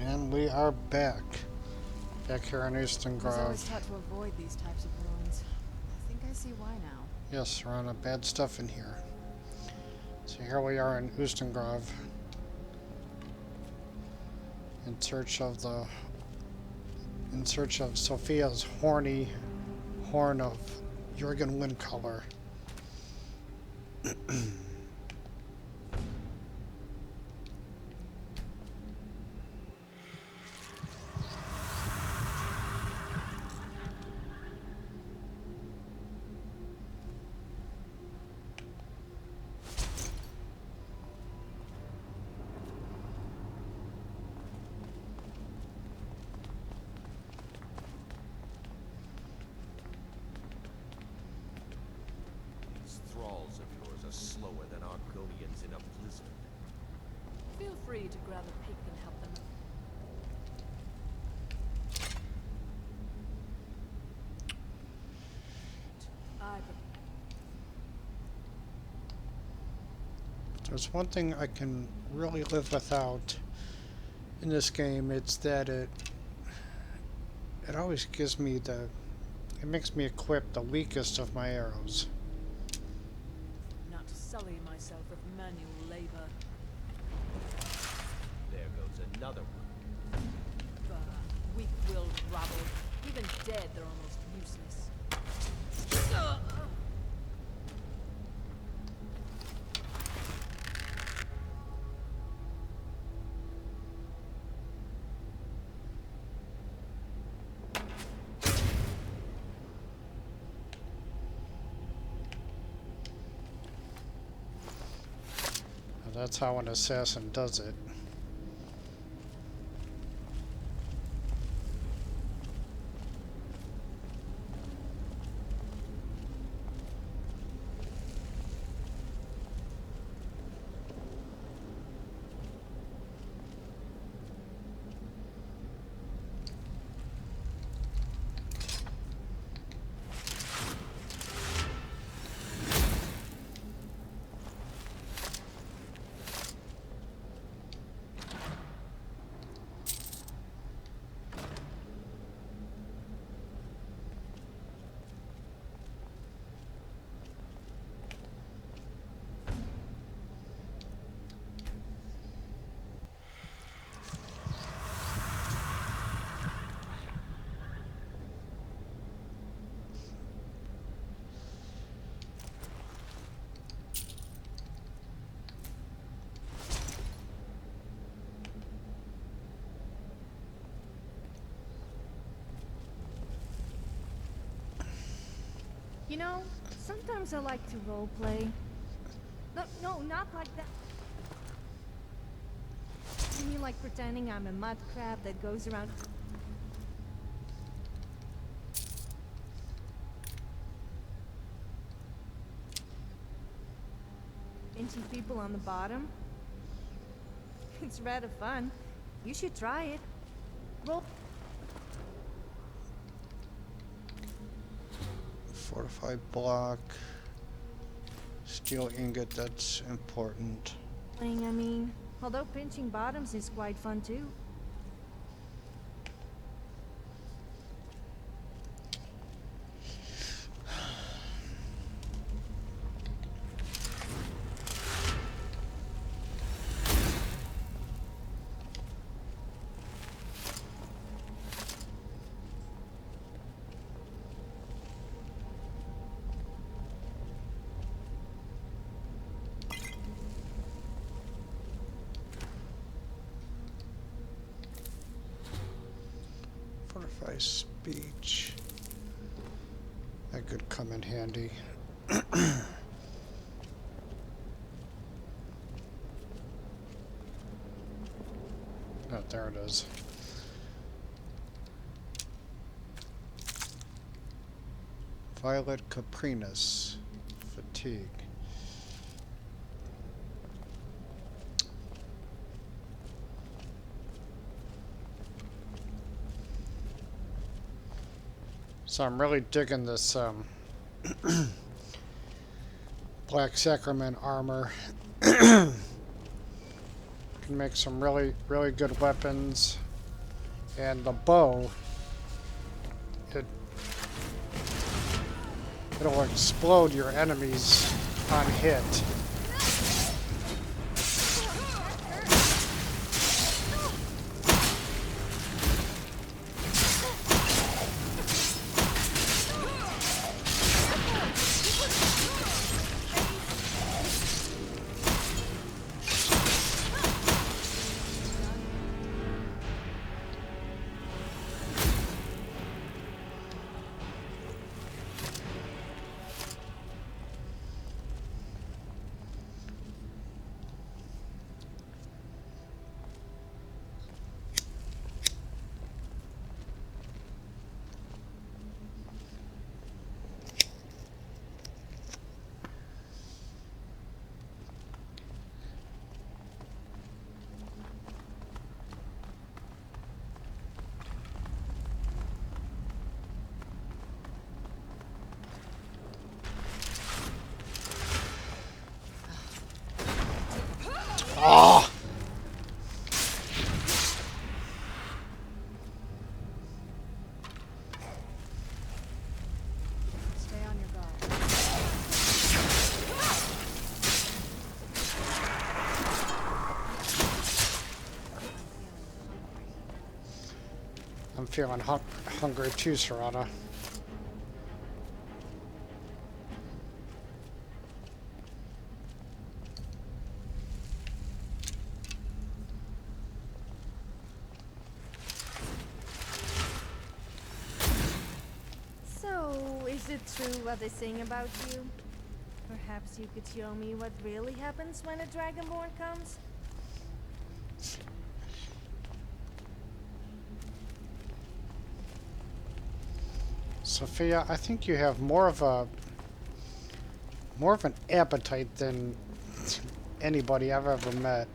And we are back. Back here in Eastern I was always Grove. taught to avoid these types of ruins. I think I see why now. Yes, we're on a bad stuff in here. So here we are in Eastern Grove. In search of Sophia's horny horn of Jurgen Windcolor. Thralls of yours are slower than Argonians in a blizzard. Feel free to grab a pick and help them. There's one thing I can really live without in this game. It's that it always gives me it makes me equip the weakest of my arrows. Not to sully myself with manual labor. There goes another one. Weak-willed rabble. Even dead, they're almost useless. That's how an assassin does it. You know, sometimes I like to roleplay. No, not like that. You mean like pretending I'm a mud crab that goes around... pinching people on the bottom? It's rather fun. You should try it. Roll... Fortified block. Steel ingot, that's important. I mean, although pinching bottoms is quite fun too. Fortify speech. That could come in handy. Oh, there it is. Violet Caprinus. Fatigue. So I'm really digging this Black Sacrament armor. can make some really, really good weapons. And the bow, it'll explode your enemies on hit. Oh! Stay on your guard. I'm feeling hungry too, Serana. So, is it true what they sing about you? Perhaps you could show me what really happens when a Dragonborn comes? Sophia, I think you have more of an appetite than anybody I've ever met.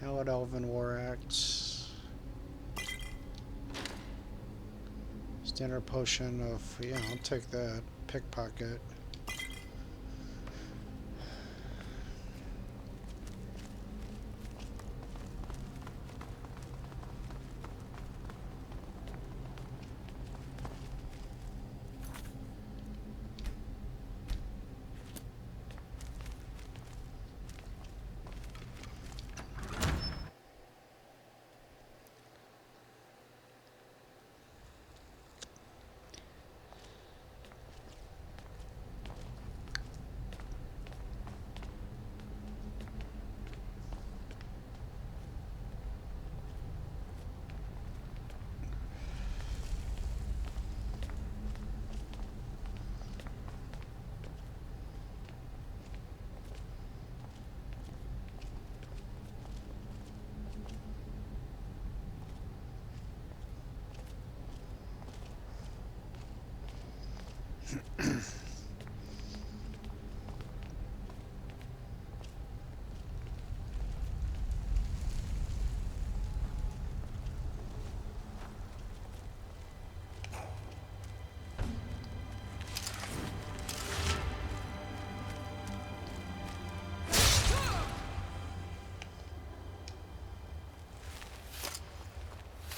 Hallowed Elven War Axe. Standard potion of, yeah, I'll take that. Pickpocket.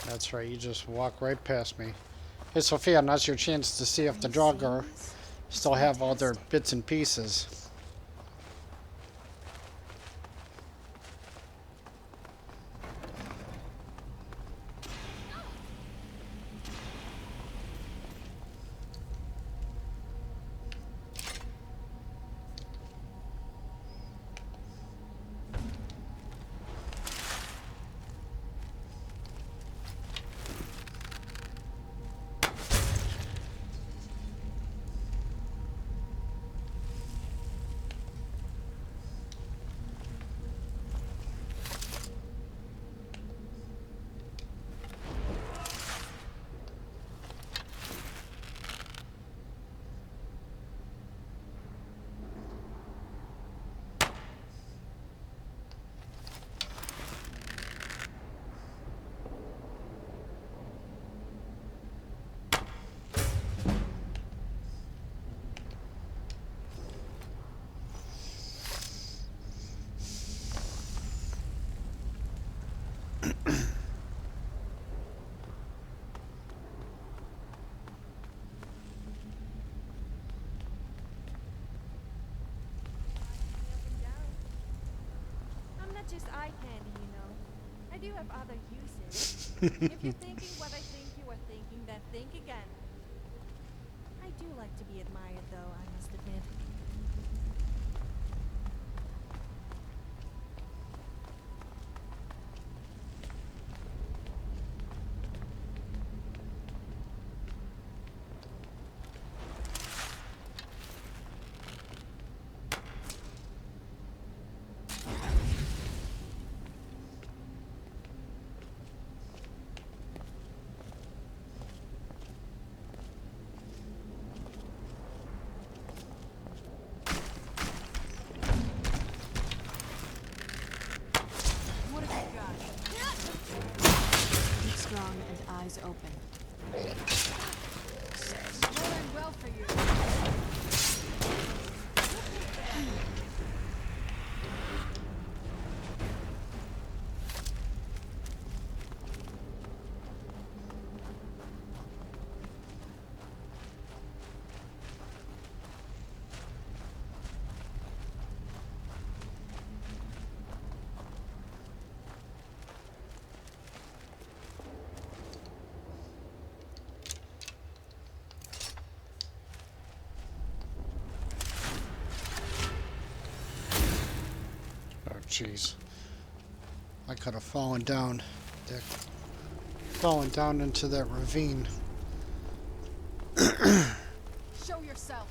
That's right, you just walk right past me. Hey Sophia, now's your chance to see if the Draugr still have all their bits and pieces. just eye candy, you know. I do have other uses. If you're thinking what I think you are thinking, then think again. I do like to be admired, though, I must admit. What have you got? Keep strong and eyes open. Rolling well for you. Oh, jeez. I could have fallen down. Dick. Fallen down into that ravine. Show yourself.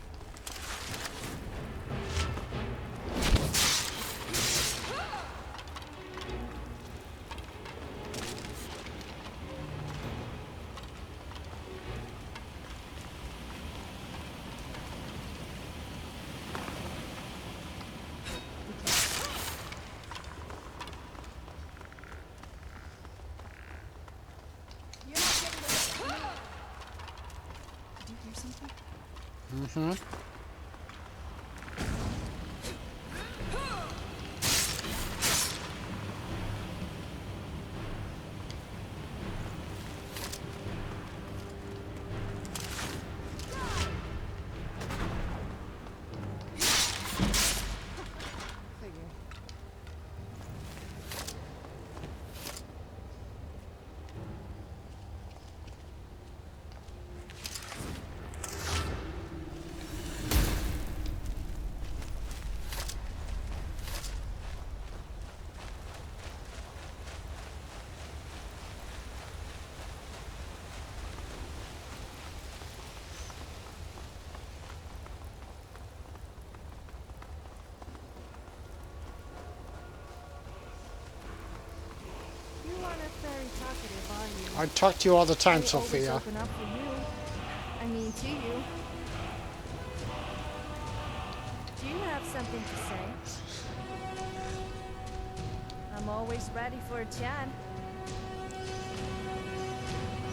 You're not getting this. Did you hear something? Mm-hmm. Figure. You aren't very talkative, are you? I talk to you all the time, I always Sophia. open up for you. I mean, to you. Do you have something to say? I'm always ready for a chat.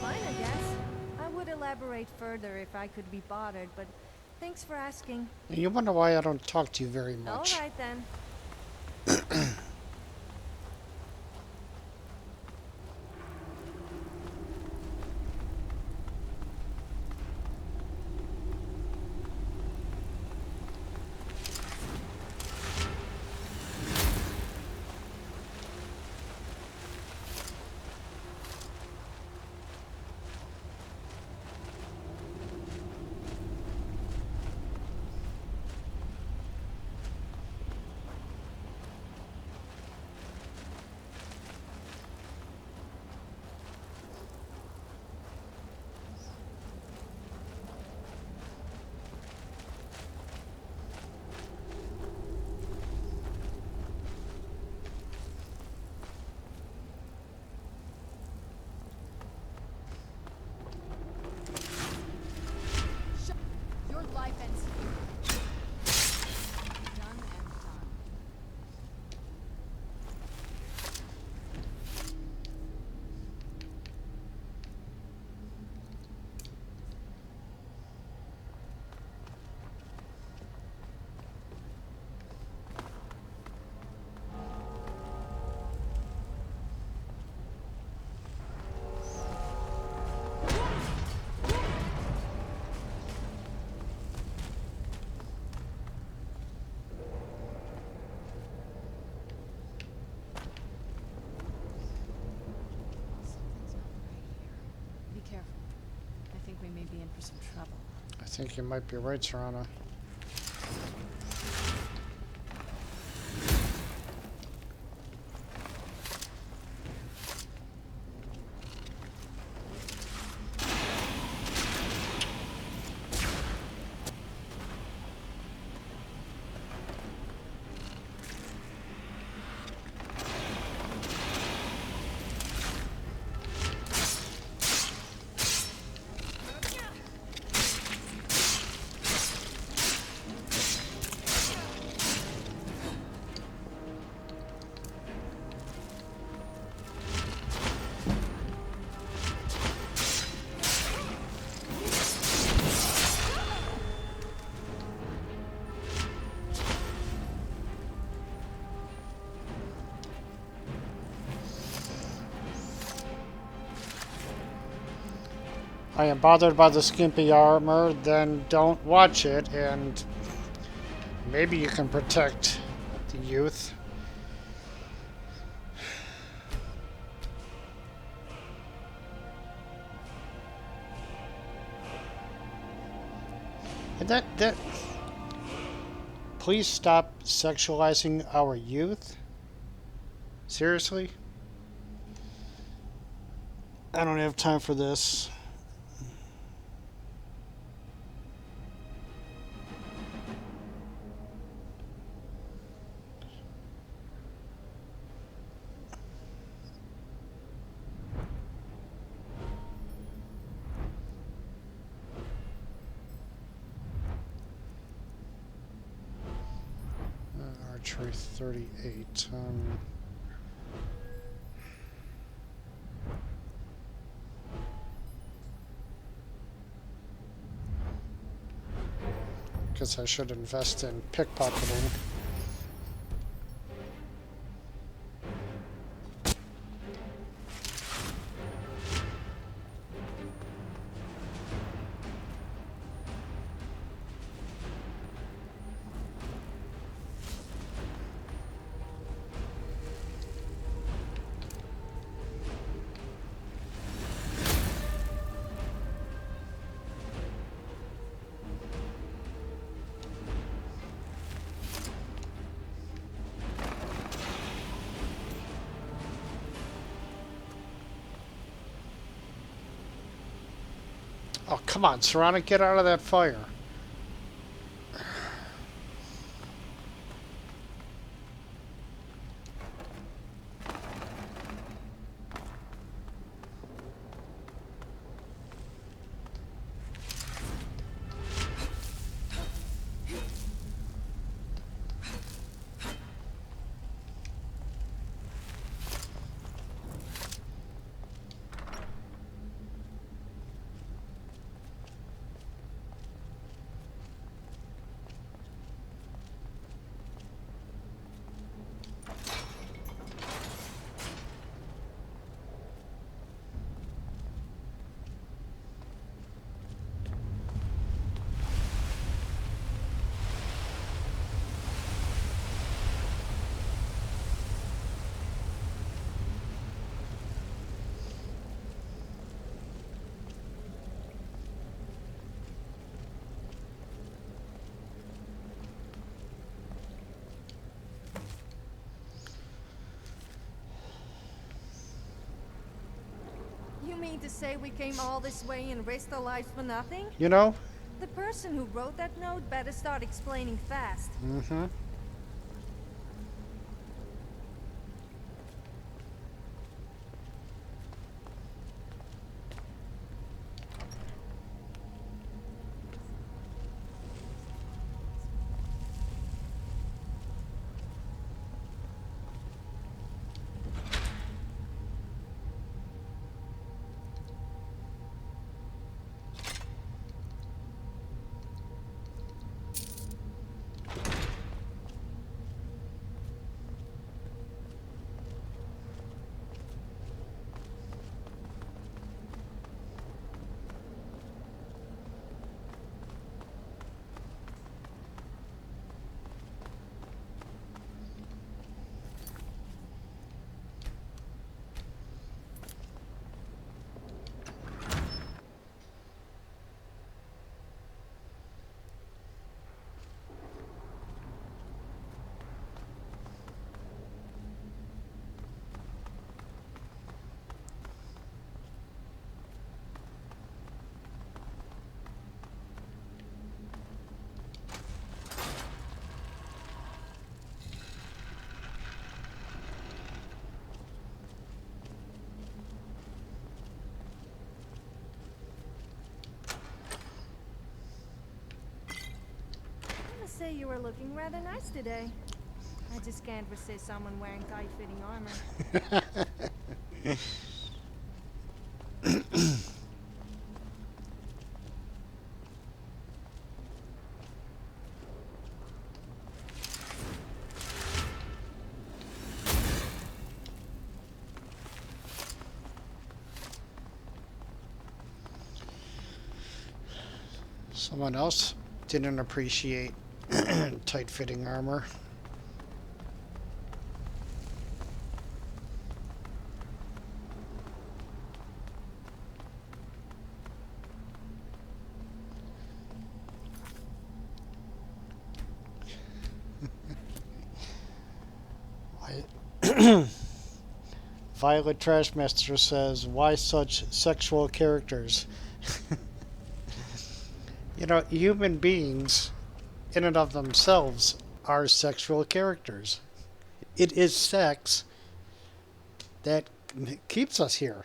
Fine, I guess. I would elaborate further if I could be bothered, but thanks for asking. You wonder why I don't talk to you very All much. right, then. we may be in for some trouble. I think you might be right, Serana. I am bothered by the skimpy armor, then don't watch it, and maybe you can protect the youth. And that please stop sexualizing our youth. Seriously? I don't have time for this. Archery 38. Guess I should invest in pickpocketing. Oh, come on, Serana, get out of that fire. You mean to say we came all this way and risked our lives for nothing? You know? The person who wrote that note better start explaining fast. Mm-hmm. say you were looking rather nice today. I just can't resist someone wearing tight-fitting armor. Someone else didn't appreciate tight-fitting armor. Violet Trashmaster says, why such sexual characters? You know, human beings, in and of themselves, are sexual characters. It is sex that keeps us here.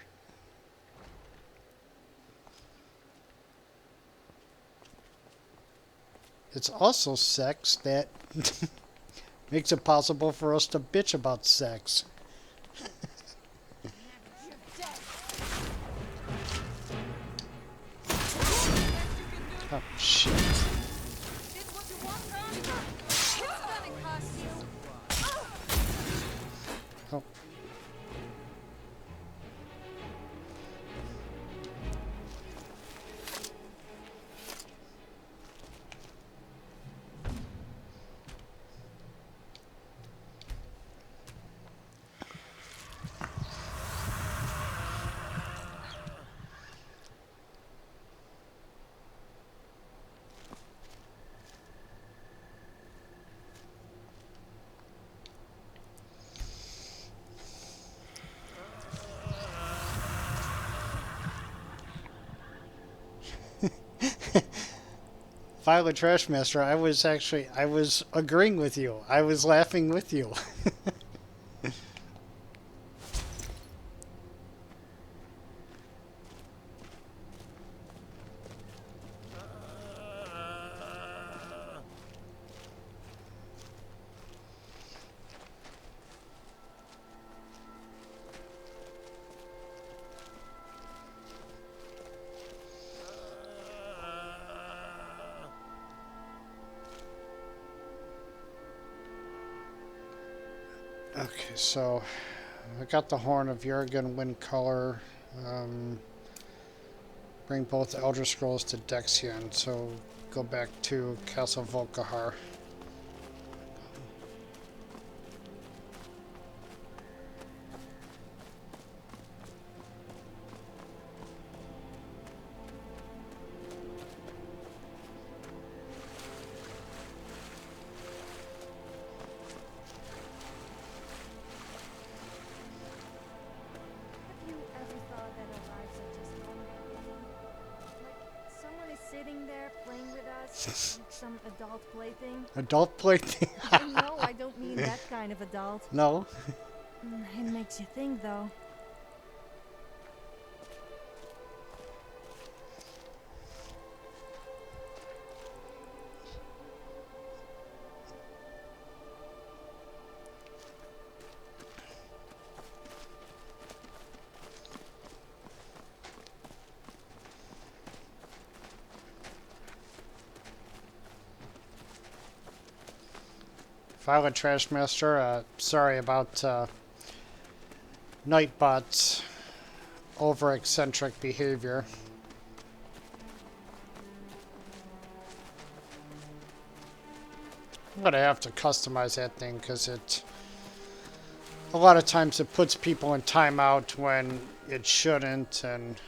It's also sex that makes it possible for us to bitch about sex. Oh, shit. Oh. Violet Trashmaster, I was agreeing with you. I was laughing with you. Okay, so I got the Horn of Jurgen Wind Color. Bring both Elder Scrolls to Dexion, so go back to Castle Volkihar. Have you ever thought that our lives are just one big game? Like, someone is sitting there playing with us, like some adult plaything? Adult plaything? No, I don't mean that kind of adult. No. It makes you think, though. Violet Trashmaster, sorry about Nightbot's over-eccentric behavior. I'm gonna have to customize that thing because a lot of times it puts people in timeout when it shouldn't, and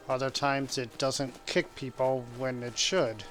other times it doesn't kick people when it should.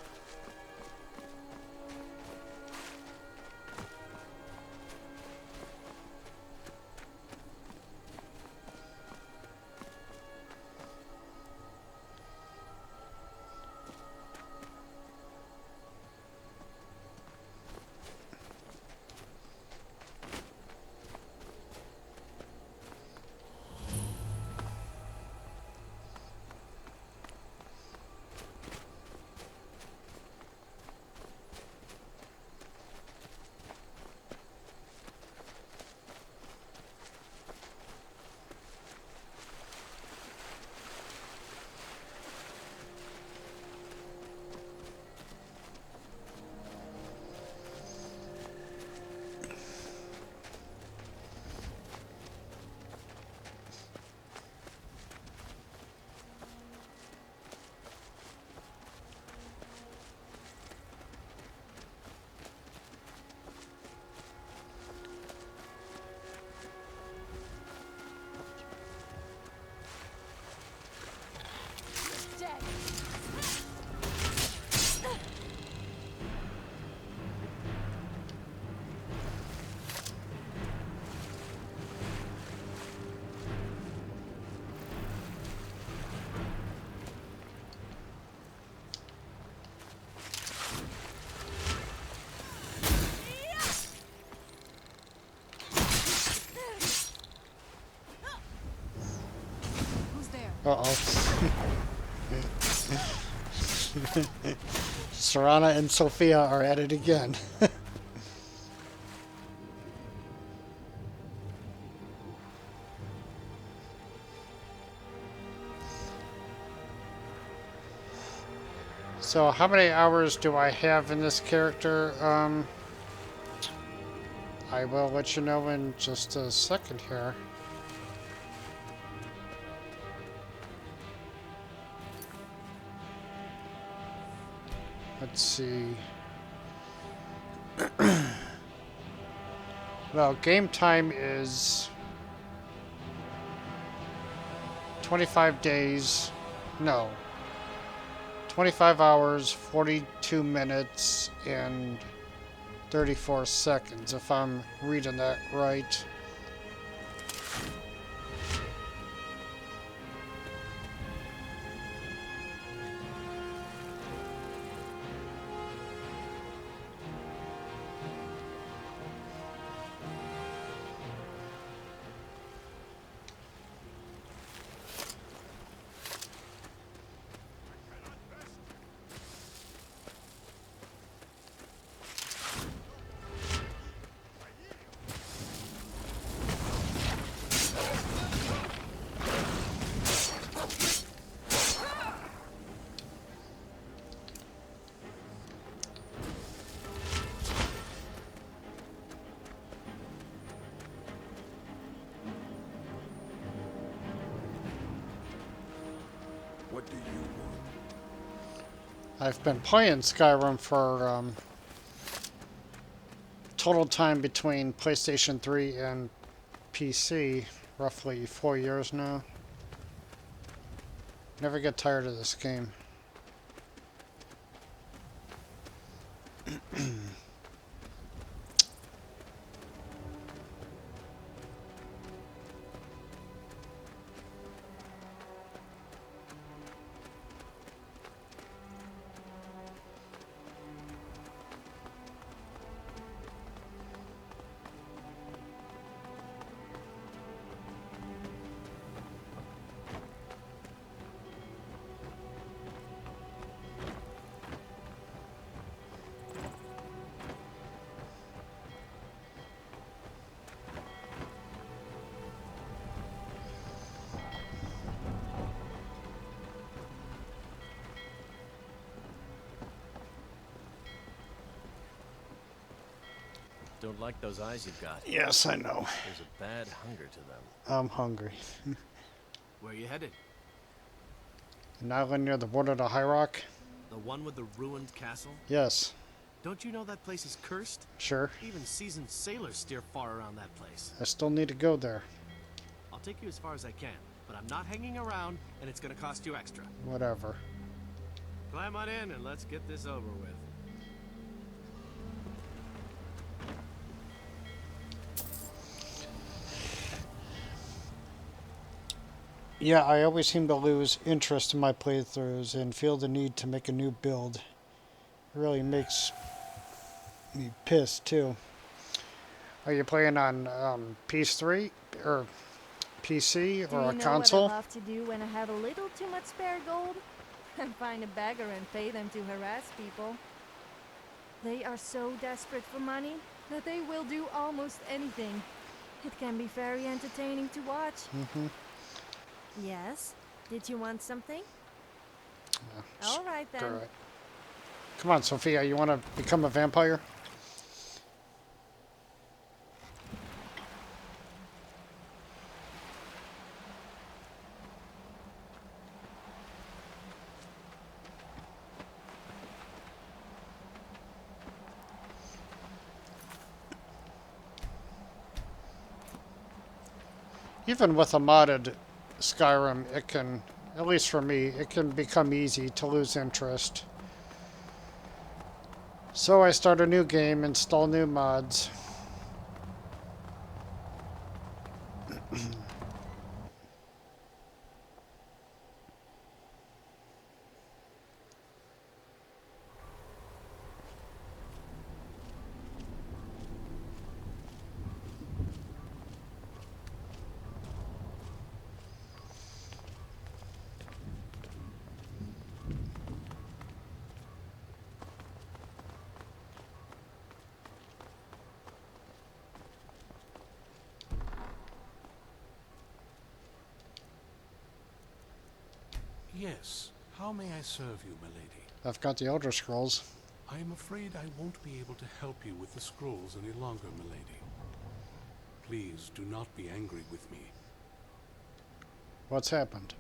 Uh-oh. Serana and Sophia are at it again. So how many hours do I have in this character? I will let you know in just a second here. Let's see. Well, game time is 25 days. No. 25 hours, 42 minutes, and 34 seconds, if I'm reading that right. What do you want? I've been playing Skyrim for total time between PlayStation 3 and PC, roughly 4 years now. Never get tired of this game. Don't like those eyes you've got. Yes, I know. There's a bad hunger to them. I'm hungry. Where are you headed? An island near the border to High Rock? The one with the ruined castle? Yes. Don't you know that place is cursed? Sure. Even seasoned sailors steer far around that place. I still need to go there. I'll take you as far as I can, but I'm not hanging around, and it's gonna cost you extra. Whatever. Climb on in and let's get this over with. Yeah, I always seem to lose interest in my playthroughs and feel the need to make a new build. It really makes me pissed, too. Are you playing on PS3 or PC or a console? What I love to do when I have a little too much spare gold? And find a beggar and pay them to harass people. They are so desperate for money that they will do almost anything. It can be very entertaining to watch. Mm-hmm. Yes? Did you want something? Yeah, All right then. Alright. Come on, Sophia, you want to become a vampire? Even with a modded Skyrim, it can, at least for me, it can become easy to lose interest. So I start a new game, install new mods. Yes. How may I serve you, milady? I've got the Elder Scrolls. I am afraid I won't be able to help you with the scrolls any longer, milady. Please do not be angry with me. What's happened?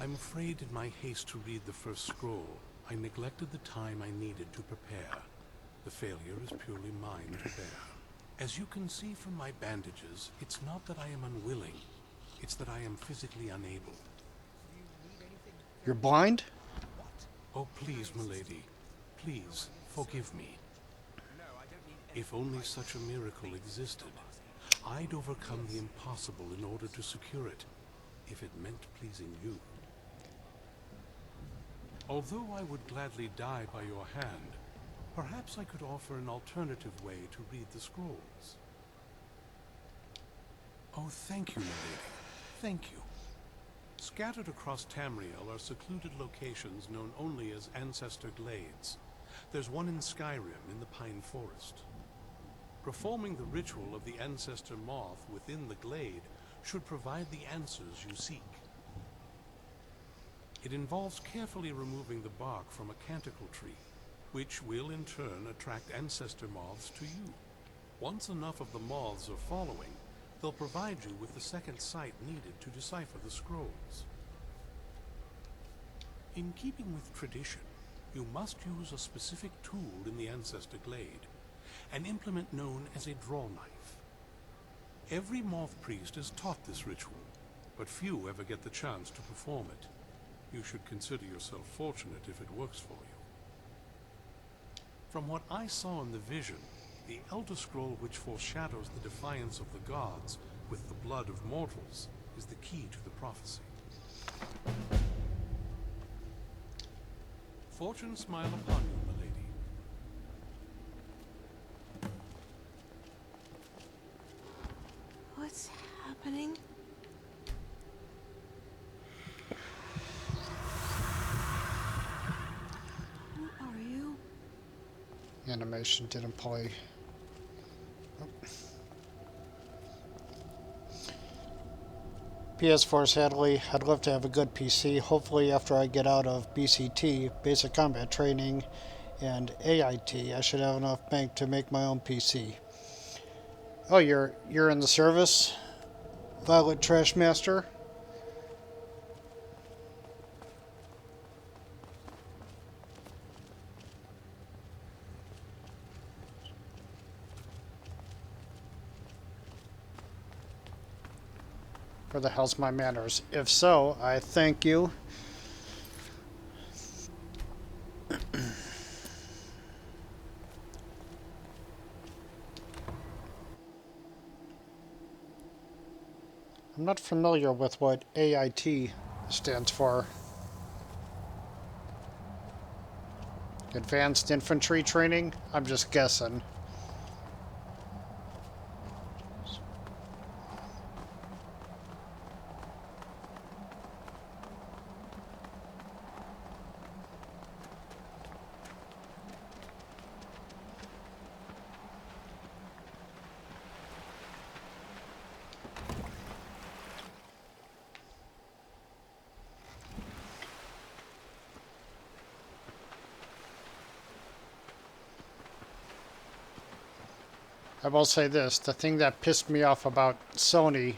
I'm afraid in my haste to read the first scroll, I neglected the time I needed to prepare. The failure is purely mine to bear. As you can see from my bandages, it's not that I am unwilling. It's that I am physically unable. You're blind? Oh, please, milady. Please, forgive me. If only such a miracle existed, I'd overcome the impossible in order to secure it, if it meant pleasing you. Although I would gladly die by your hand, perhaps I could offer an alternative way to read the scrolls. Oh, thank you, milady. Thank you. Scattered across Tamriel are secluded locations known only as Ancestor Glades. There's one in Skyrim in the Pine Forest. Performing the ritual of the Ancestor Moth within the glade should provide the answers you seek. It involves carefully removing the bark from a canticle tree, which will in turn attract ancestor moths to you. Once enough of the moths are following, they'll provide you with the second sight needed to decipher the scrolls. In keeping with tradition, you must use a specific tool in the Ancestor Glade, an implement known as a draw knife. Every moth priest is taught this ritual, but few ever get the chance to perform it. You should consider yourself fortunate if it works for you. From what I saw in the vision, the Elder Scroll which foreshadows the defiance of the gods with the blood of mortals is the key to the prophecy. Fortune smile upon you, milady. What's happening? Who are you? Animation didn't play. PS4 sadly, I'd love to have a good PC. Hopefully after I get out of BCT, Basic Combat Training, and AIT, I should have enough bank to make my own PC. Oh, you're in the service? Violet Trashmaster? Where the hell's my manners? If so, I thank you. I'm not familiar with what AIT stands for. Advanced Infantry Training? I'm just guessing. I will say this, the thing that pissed me off about Sony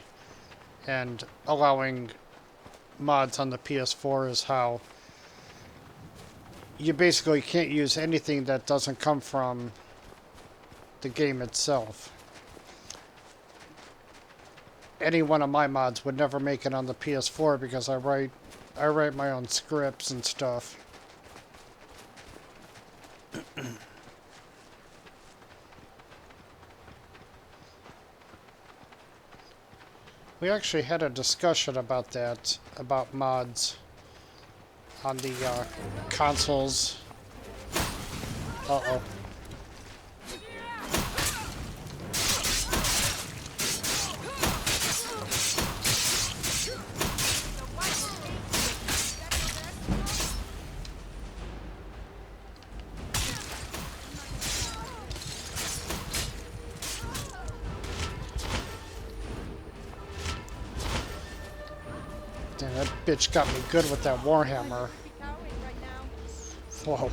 and allowing mods on the PS4 is how you basically can't use anything that doesn't come from the game itself. Any one of my mods would never make it on the PS4 because I write my own scripts and stuff. We actually had a discussion about that, about mods on the consoles. Uh-oh. Damn, that bitch got me good with that warhammer. Be cowering right now. Whoa.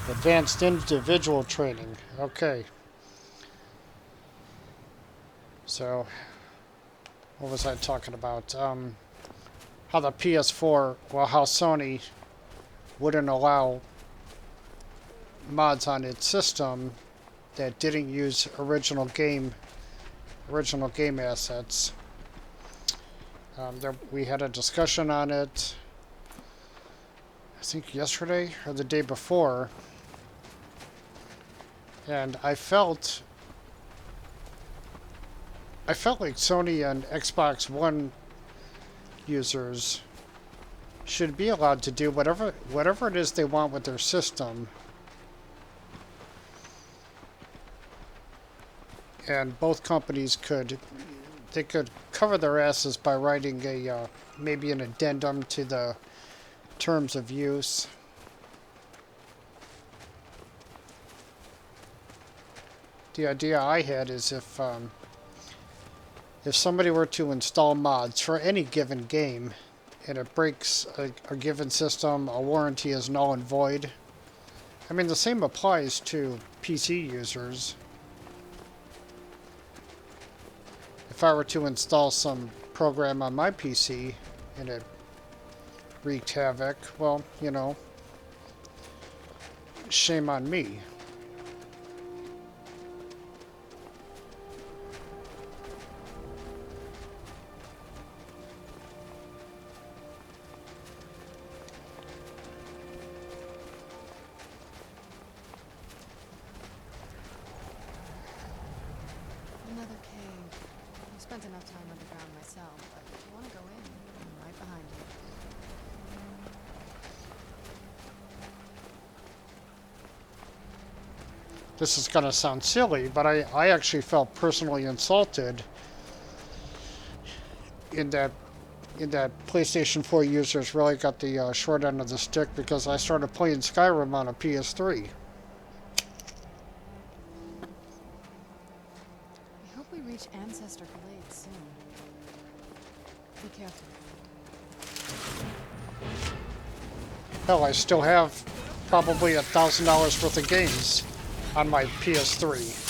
Advanced individual training. Okay. So, what was I talking about? How the PS4, well, how Sony wouldn't allow mods on its system that didn't use original game assets. We had a discussion on it, I think yesterday or the day before, and I felt like Sony and Xbox One users should be allowed to do whatever it is they want with their system. And both companies could cover their asses by writing a maybe an addendum to the terms of use. The idea I had is if somebody were to install mods for any given game and it breaks a given system, a warranty is null and void. I mean, the same applies to PC users. If I were to install some program on my PC and it wreaked havoc, well, you know, shame on me. Another cave. I've spent enough time underground myself, but if you want to go in, I'm right behind you. This is going to sound silly, but I actually felt personally insulted in that PlayStation 4 users really got the short end of the stick because I started playing Skyrim on a PS3. I hope we reach Ancestor Glade soon. Be careful. Hell, I still have probably $1,000 worth of games on my PS3.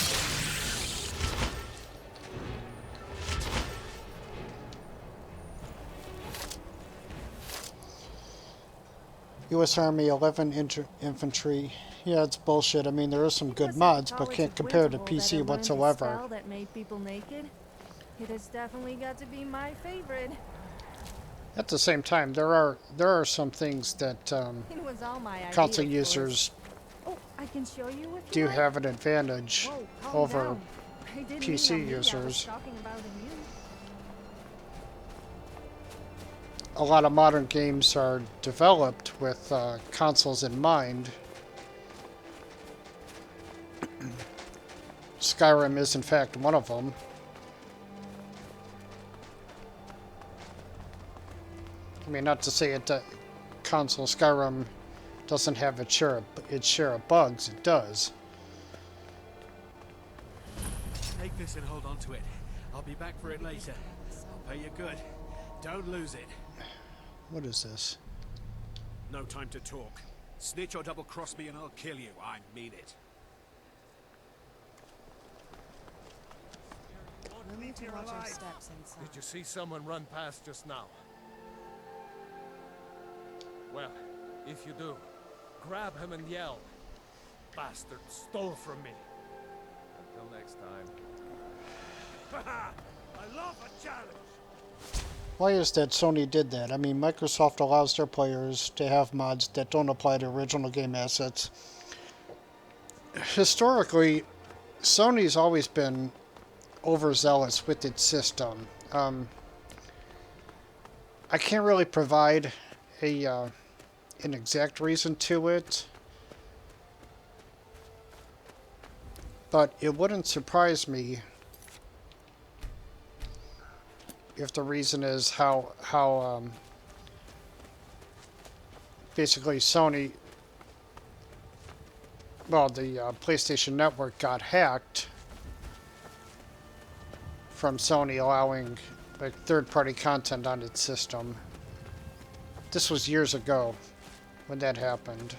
U.S. Army 11 infantry. Yeah, it's bullshit. I mean, there is some good Because mods, of but college can't of compare to Winterval that I PC learned a whatsoever. spell that made people naked. It has definitely got to be my favorite. At the same time, there are some things that It was all my idea. console of course. users Oh, I can show you if you do like. have an advantage Whoa, calm over down. I didn't PC mean on me, I was users. talking about you. A lot of modern games are developed with consoles in mind. Skyrim is in fact one of them. I mean, not to say console Skyrim doesn't have its share of bugs. It does. Take this and hold on to it. I'll be back for it later. I'll pay you good. Don't lose it. What is this? No time to talk. Snitch or double-cross me and I'll kill you. I mean it. We'll need to watch our steps inside. Did you see someone run past just now? Well, if you do, grab him and yell. Bastard stole from me. Until next time. I love a challenge! Why is that Sony did that? I mean, Microsoft allows their players to have mods that don't apply to original game assets. Historically, Sony's always been overzealous with its system. I can't really provide an exact reason to it, but it wouldn't surprise me if the reason is how basically Sony well, the PlayStation Network got hacked from Sony allowing like third-party content on its system. This was years ago when that happened.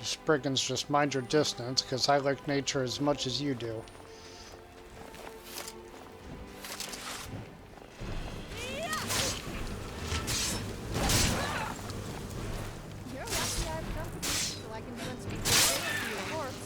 Spriggans, just mind your distance, because I like nature as much as you do. You're lucky I've company, so I can do unspeakable things to your horse.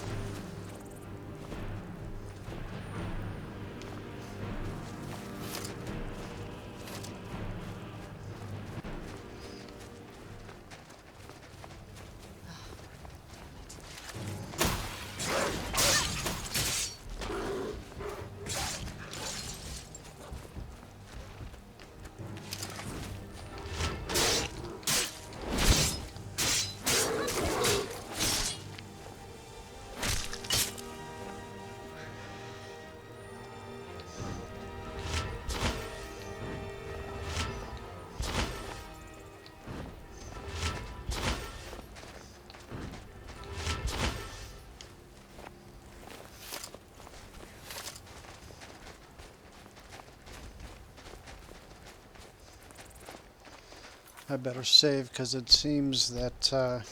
I better save, because it seems that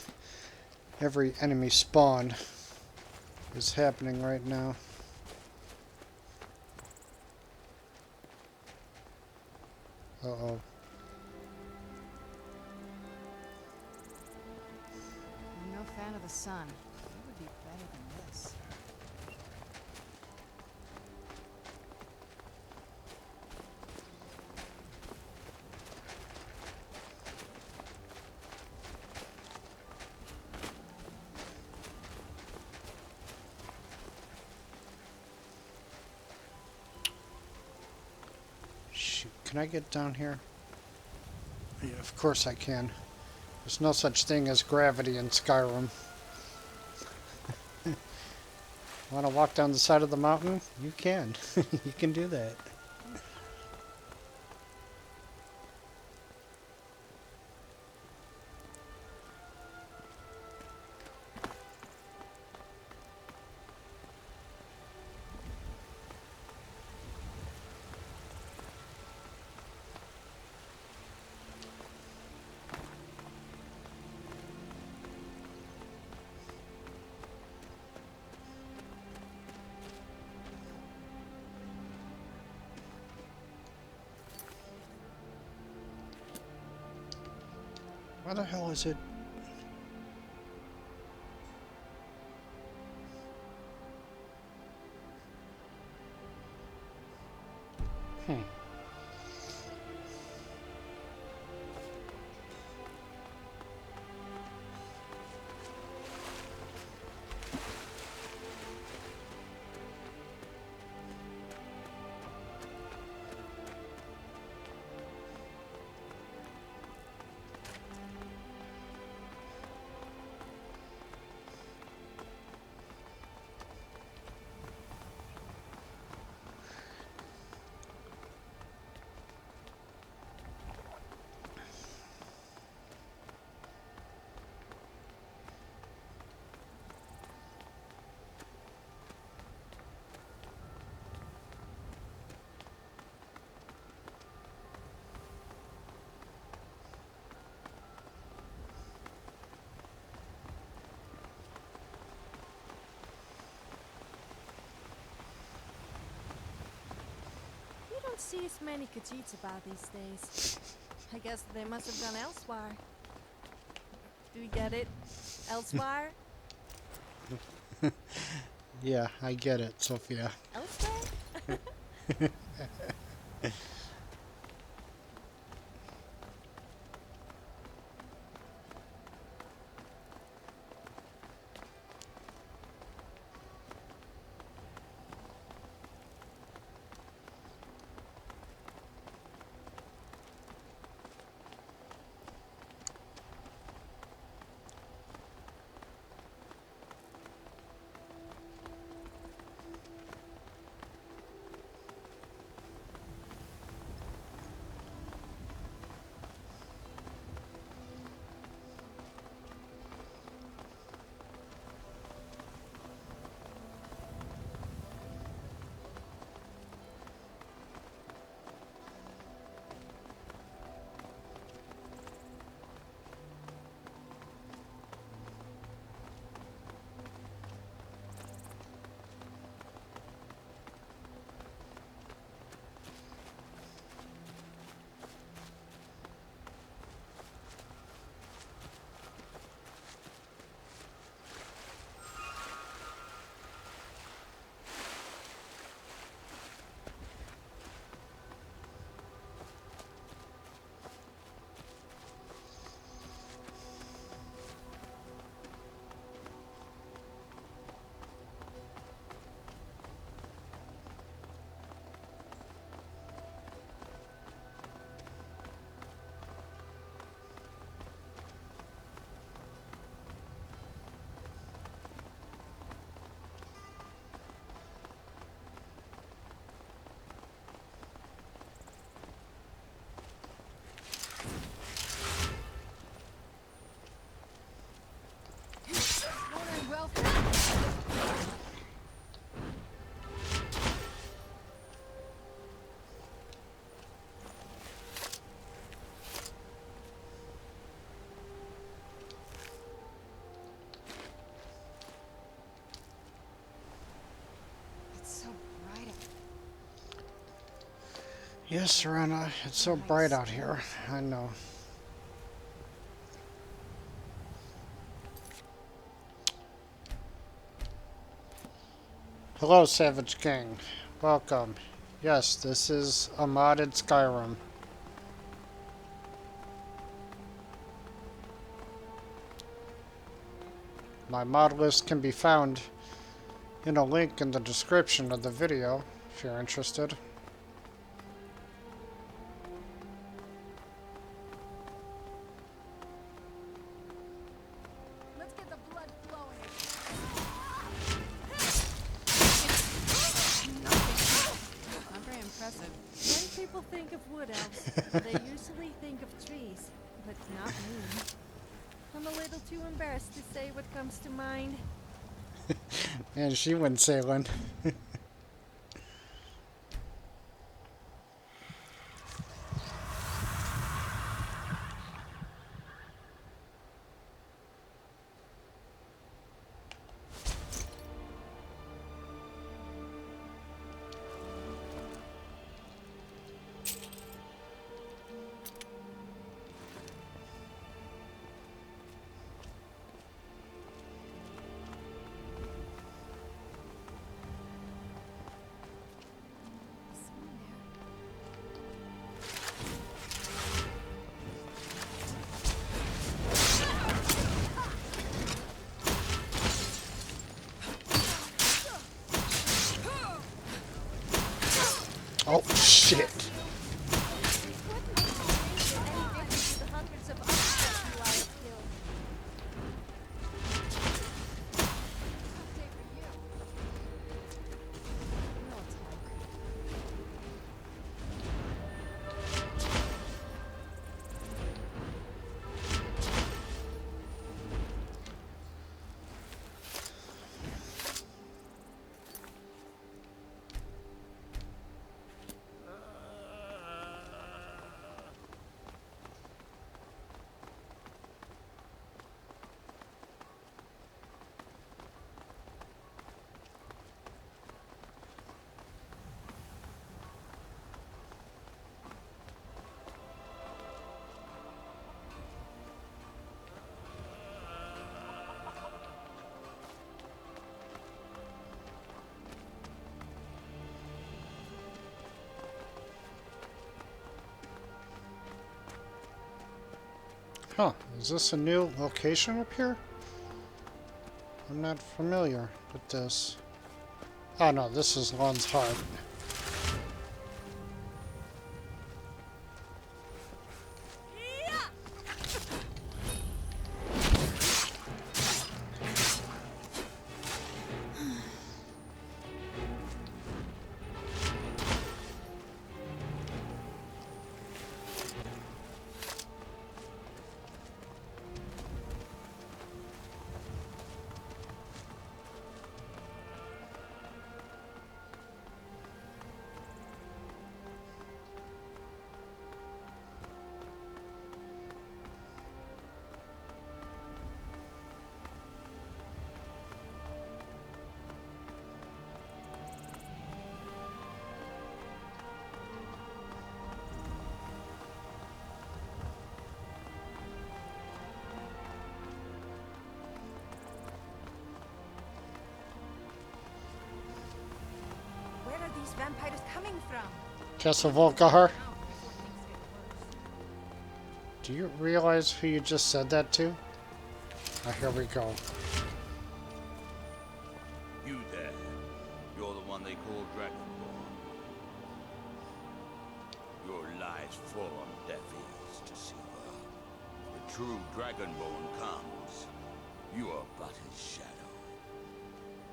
every enemy spawn is happening right now. Uh-oh. I'm no fan of the sun. It would be better than this. Shoot, can I get down here? Yeah, of course I can. There's no such thing as gravity in Skyrim. Want to walk down the side of the mountain? You can. You can do that. Where the hell is it? Hmm. You don't see as many Khajiits about these days. I guess they must have gone elsewhere. Do you get it? Elsewhere? Yeah, I get it, Sophia. Elsewhere? Yes, Serena, it's so bright out here. I know. Hello, Savage King. Welcome. Yes, this is a modded Skyrim. My mod list can be found in a link in the description of the video, if you're interested. Let's get the blood flowing. Not very impressive. When people think of wood elves, they usually think of trees, but not me. I'm a little too embarrassed to say what comes to mind. And she went sailing. Someone there. Oh, shit. What makes you think any difference to the hundreds of others that you I have killed? Tough day for you. We'll talk. Huh, is this a new location up here? I'm not familiar with this. Oh no, this is Lon's Heart. Where are these vampires coming from? Castle Volkahar? Do you realize who you just said that to? Ah, here we go. You there. You're the one they call Dragonborn. Your lies fall on deaf ears to Silver. The true Dragonborn comes. You are but his shadow.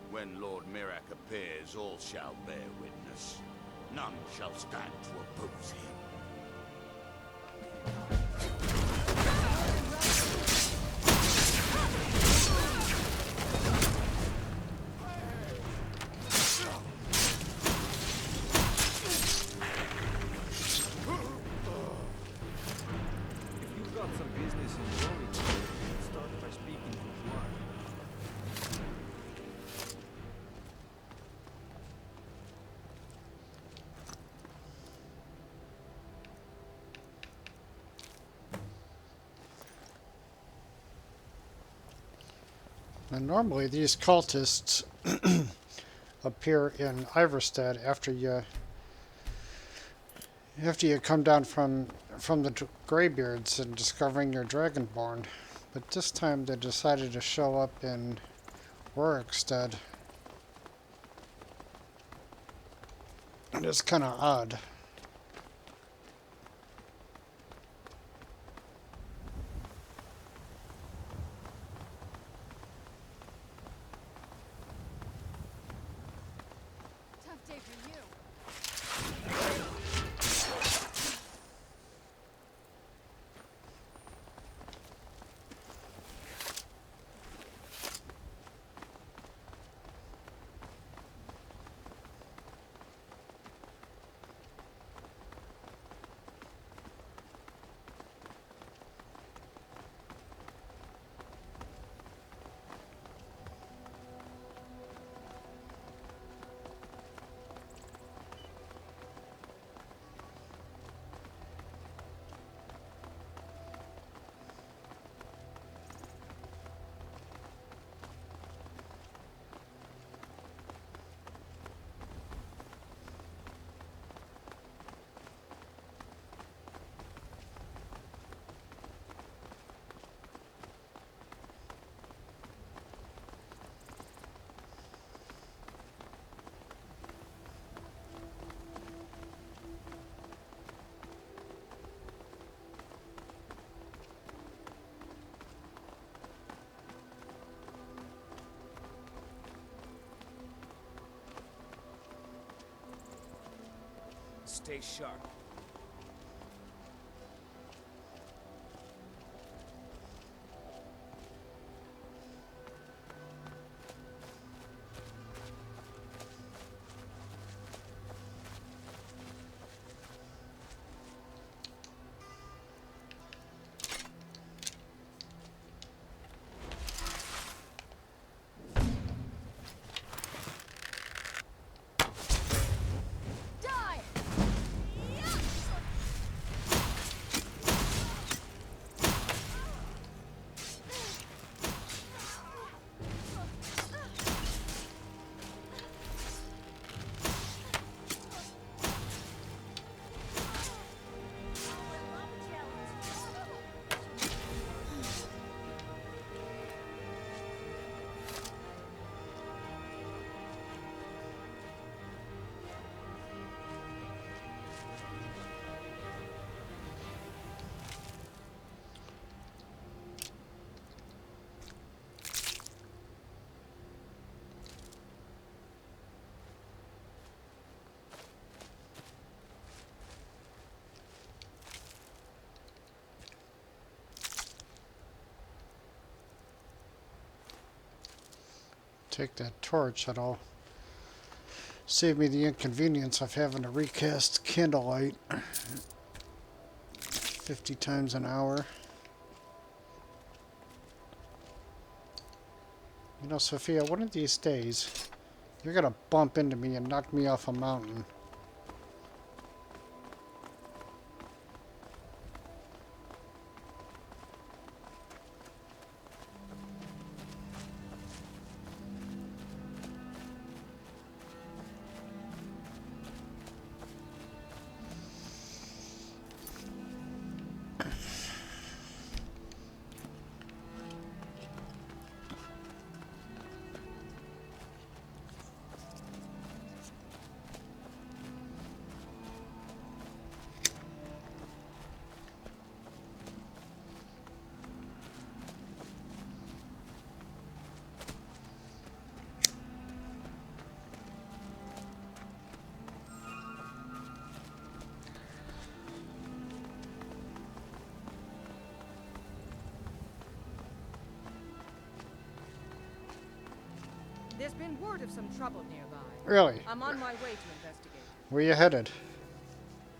When Lord Mirak appears, all shall bear witness. None shall stand to oppose him. If you've got some business in Warwick, start by speaking to Juan. And normally these cultists appear in Iverstead after you come down from the Greybeards and discovering your Dragonborn. But this time they decided to show up in Rorikstead. And it's kind of odd. Tough day for you. Stay sharp. Take that torch, that'll save me the inconvenience of having to recast candlelight 50 times an hour. You know, Sophia, one of these days, you're gonna bump into me and knock me off a mountain. There's been word of some trouble nearby. Really? I'm on my way to investigate. Where you headed?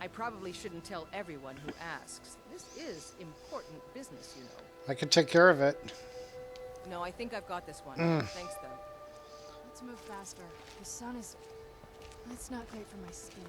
I probably shouldn't tell everyone who asks. This is important business, you know. I can take care of it. No, I think I've got this one. Thanks, though. Let's move faster. The sun is... It's not great for my skin.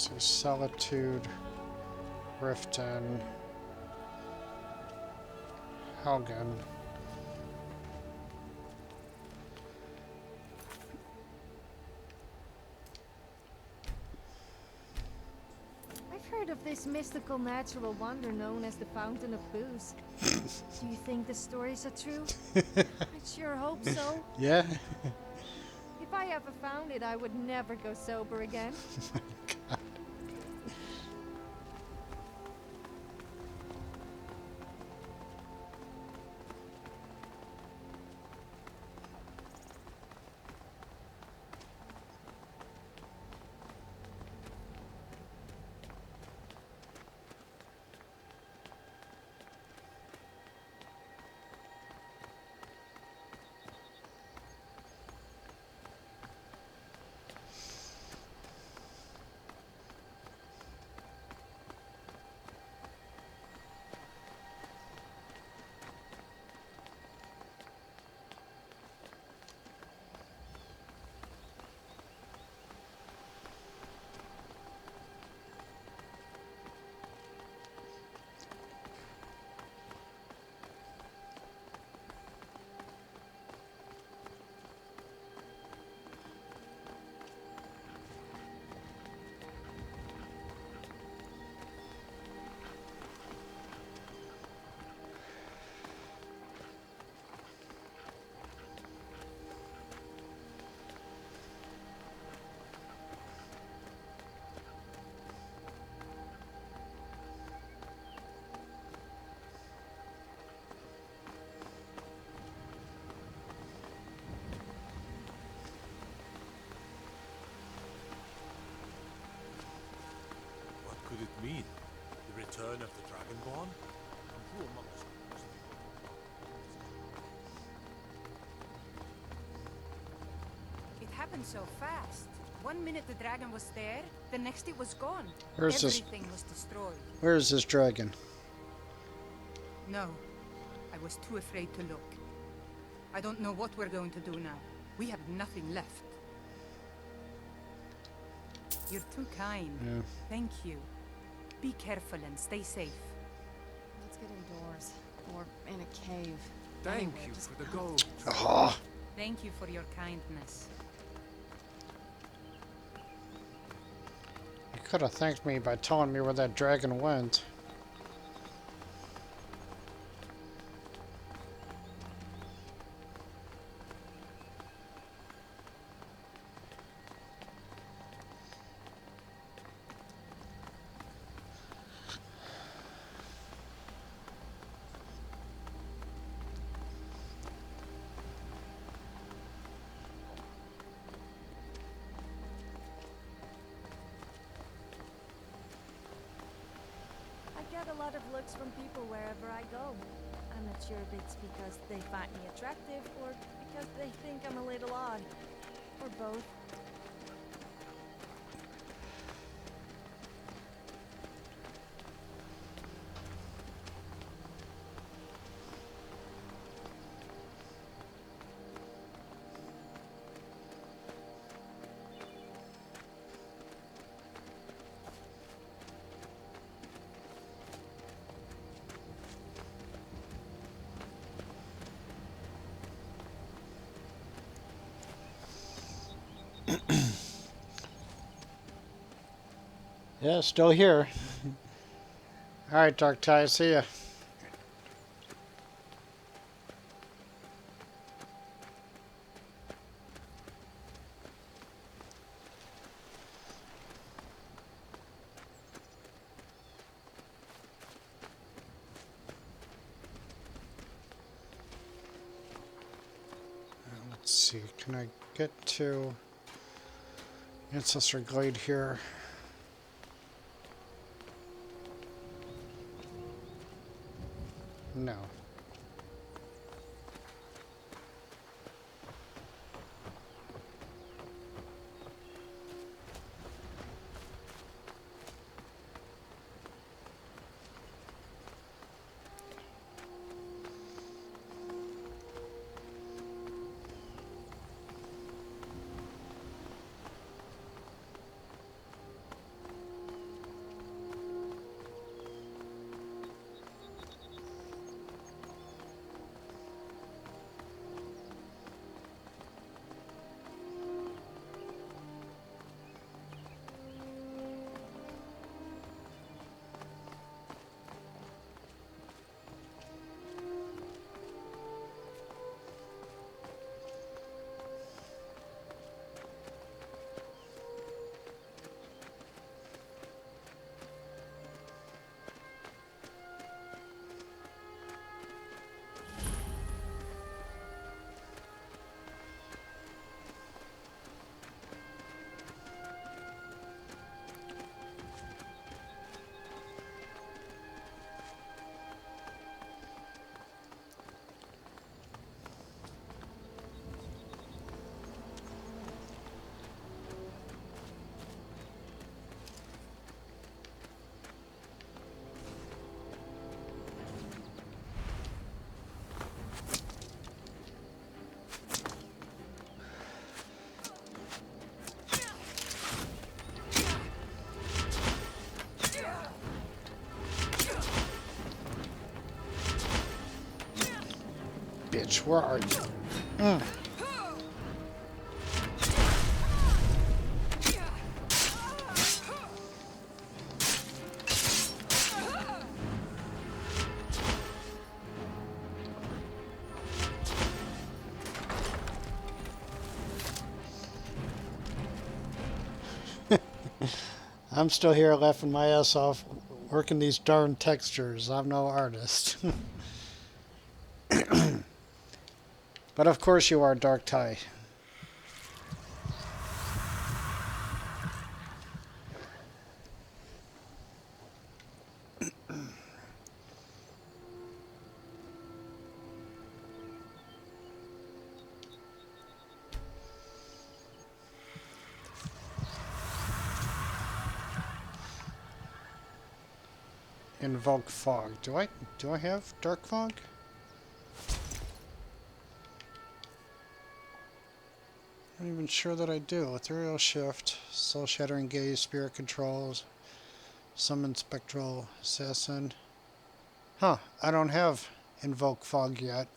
So Solitude, Riften, Helgen. I've heard of this mystical natural wonder known as the Fountain of Booze. Do you think the stories are true? I sure hope so. Yeah? If I ever found it, I would never go sober again. What could it mean? The return of the Dragonborn? And who among us must be It happened so fast. 1 minute the dragon was there, the next it was gone. Where's this? Everything was destroyed. Where is this dragon? No, I was too afraid to look. I don't know what we're going to do now. We have nothing left. You're too kind. Yeah. Thank you. Be careful and stay safe. Let's get indoors. Or in a cave. Thank Anywhere, you just for the out. gold. Oh, Thank you for your kindness. you could have thanked me by telling me where that dragon went. I get a lot of looks from people wherever I go. I'm not sure if it's because they find me attractive or because they think I'm a little odd. Or both. Yeah, still here. Alright, Dark Tie, see ya. Let's see, can I get to Ancestor Glade here? No. Bitch, where are you? Mm. I'm still here laughing my ass off working these darn textures. I'm no artist. But of course you are, Dark Tie. Invoke fog. Do I have dark fog? I'm not even sure that I do. Ethereal shift, soul shattering gaze, spirit controls, summon spectral assassin. Huh, I don't have invoke fog yet.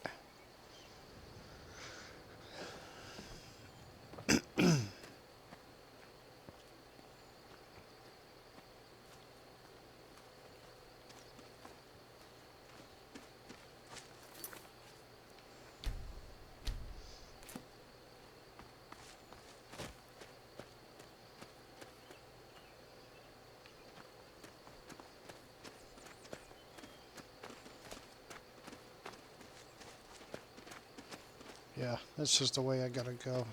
Yeah, that's just the way I gotta go.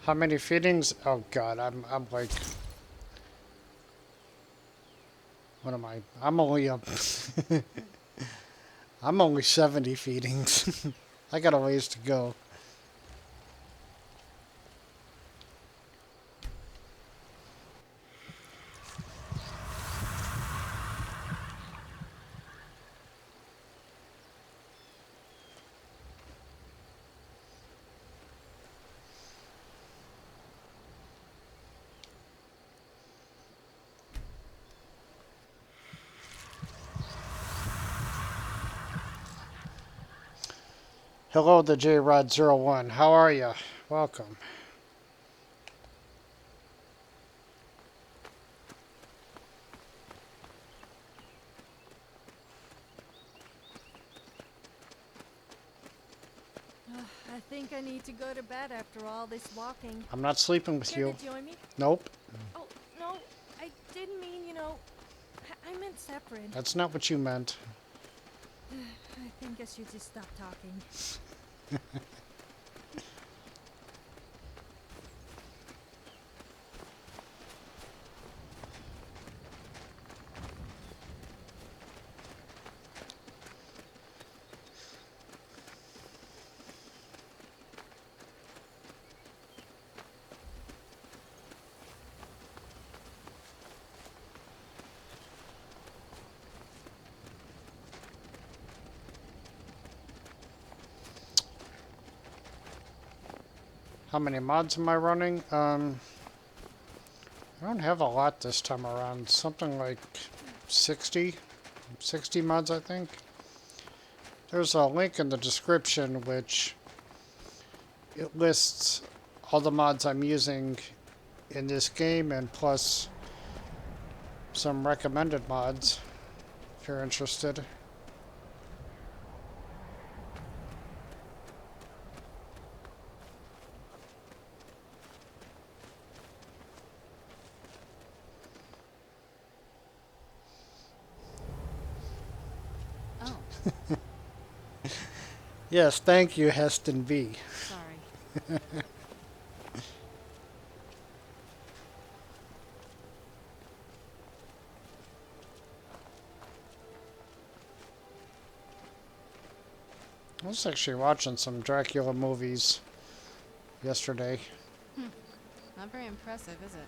How many feedings? Oh god, I'm like, what am I? I'm only up. I'm only 70 feedings. I got a ways to go. Hello, the JRod01. How are you? Welcome. I think I need to go to bed after all this walking. I'm not sleeping with Care you. to join me? Nope. Oh, no, I didn't mean, you know, I meant separate. That's not what you meant. I think I should just stop talking. How many mods am I running? I don't have a lot this time around. Something like 60 mods, I think. There's a link in the description which it lists all the mods I'm using in this game and plus some recommended mods if you're interested. Yes, thank you, Heston B. Sorry. I was actually watching some Dracula movies yesterday. Not very impressive, is it?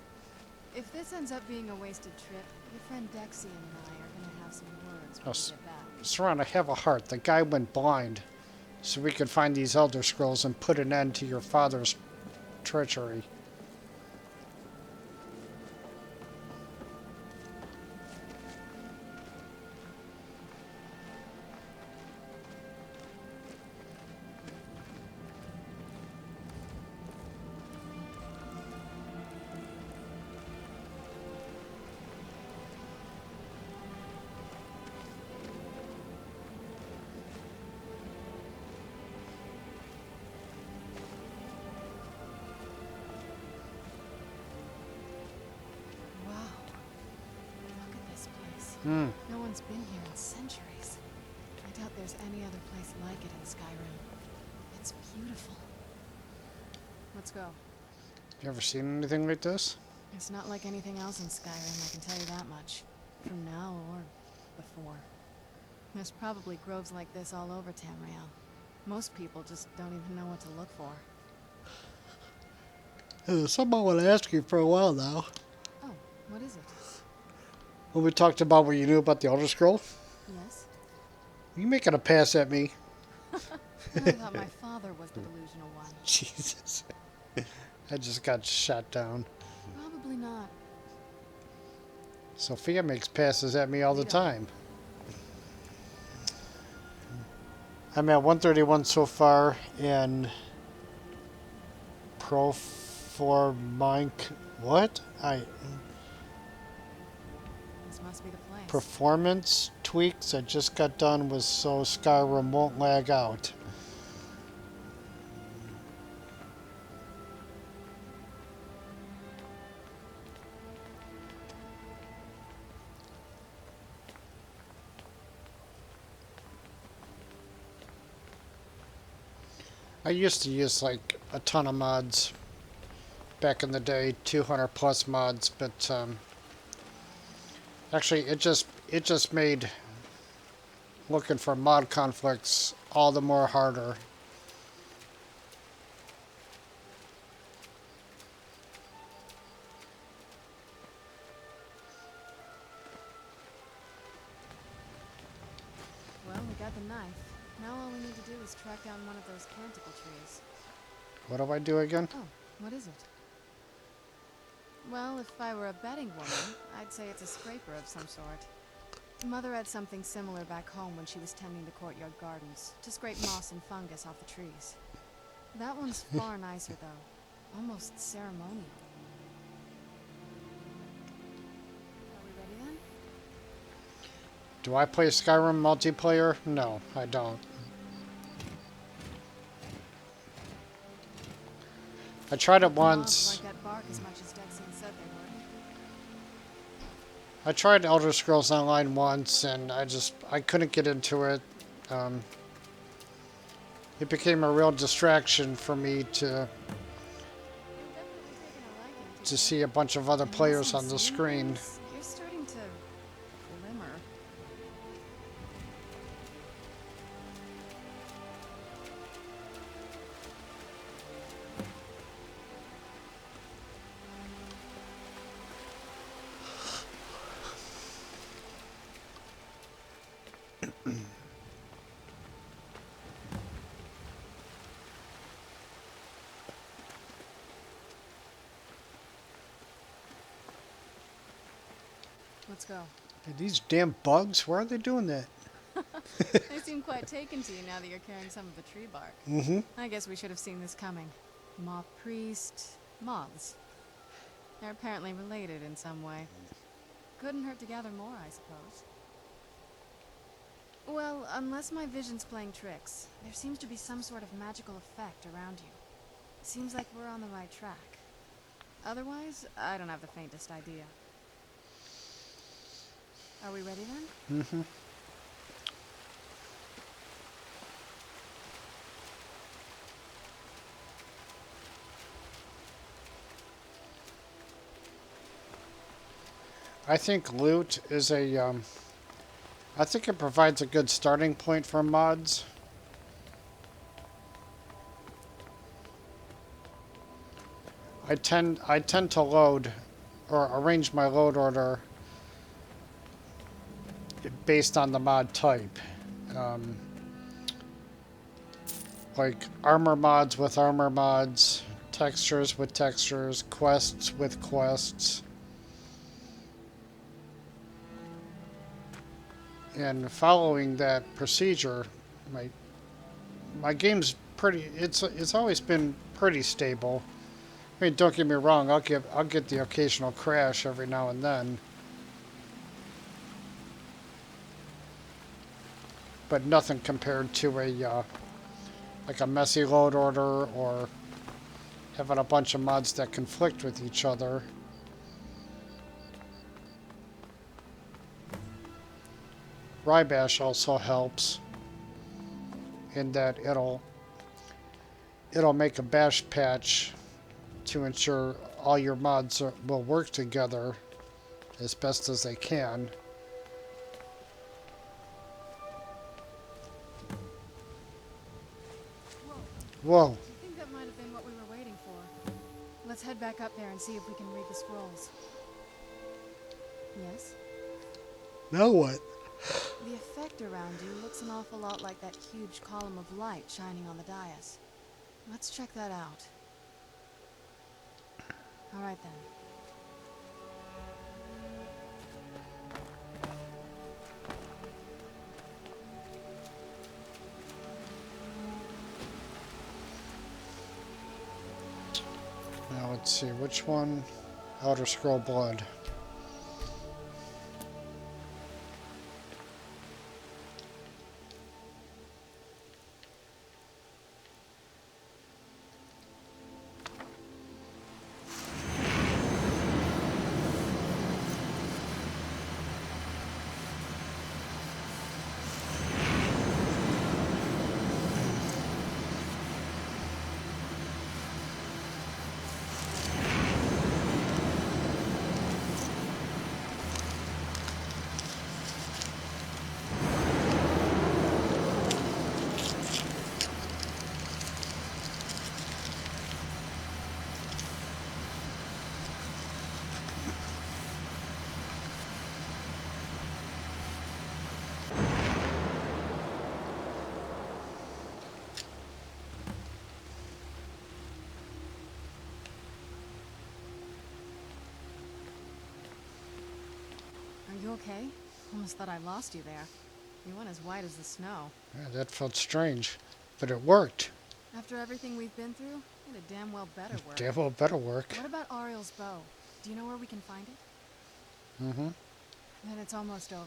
If this ends up being a wasted trip, your friend Dexy and I are gonna have some words when we get back. Saran, I have a heart. The guy went blind so we could find these Elder Scrolls and put an end to your father's treachery. No one's been here in centuries. I doubt there's any other place like it in Skyrim. It's beautiful. Let's go. You ever seen anything like this? It's not like anything else in Skyrim, I can tell you that much. From now or before. There's probably groves like this all over Tamriel. Most people just don't even know what to look for. Someone want to ask you for a while now. Oh, what is it? When we talked about what you knew about the Elder Scroll? Yes? You making a pass at me? I thought my father was the delusional one. Jesus. I just got shot down. Probably not. Sophia makes passes at me all the time. I'm at 131 so far in what? This must be the place. Performance tweaks I just got done with so Skyrim won't lag out. I used to use like a ton of mods back in the day, 200 plus mods, but actually it just made looking for mod conflicts all the more harder. Well, we got the knife. Now all we need to do is track down one of those canticle trees. What do I do again? Oh, what is it? Well, if I were a betting woman, I'd say it's a scraper of some sort. Mother had something similar back home when she was tending the courtyard gardens, to scrape moss and fungus off the trees. That one's far nicer, though. Almost ceremonial. Are we ready then? Do I play Skyrim multiplayer? No, I don't. I tried it once. Like that bark as much as Dexy said they would. I tried Elder Scrolls Online once, and I couldn't get into it. It became a real distraction for me to see a bunch of other players on the screen. You're starting to glimmer. Let's go. These damn bugs, why are they doing that? They seem quite taken to you now that you're carrying some of the tree bark. Mm-hmm. I guess we should have seen this coming. Moth priest, moths. They're apparently related in some way. Couldn't hurt to gather more, I suppose. Well, unless my vision's playing tricks, there seems to be some sort of magical effect around you. Seems like we're on the right track. Otherwise, I don't have the faintest idea. Are we ready then? Mm-hmm. I think loot is I think it provides a good starting point for mods. I tend to load or arrange my load order based on the mod type. Um, like armor mods with armor mods, textures with textures, quests with quests. And following that procedure, my game's pretty. It's always been pretty stable. I mean, don't get me wrong. I'll get the occasional crash every now and then, but nothing compared to a like a messy load order or having a bunch of mods that conflict with each other. Rybash also helps in that it'll make a bash patch to ensure all your mods will work together as best as they can. Whoa. I think that might have been what we were waiting for. Let's head back up there and see if we can read the scrolls. Yes? Now what? The effect around you looks an awful lot like that huge column of light shining on the dais. Let's check that out. All right then. Now let's see, which one? Outer Scroll Blood. Are you okay? Almost thought I lost you there. You went as white as the snow. Yeah, that felt strange, but it worked. After everything we've been through, it damn well better work. Damn well better work. What about Ariel's bow? Do you know where we can find it? Mm-hmm. Then it's almost over.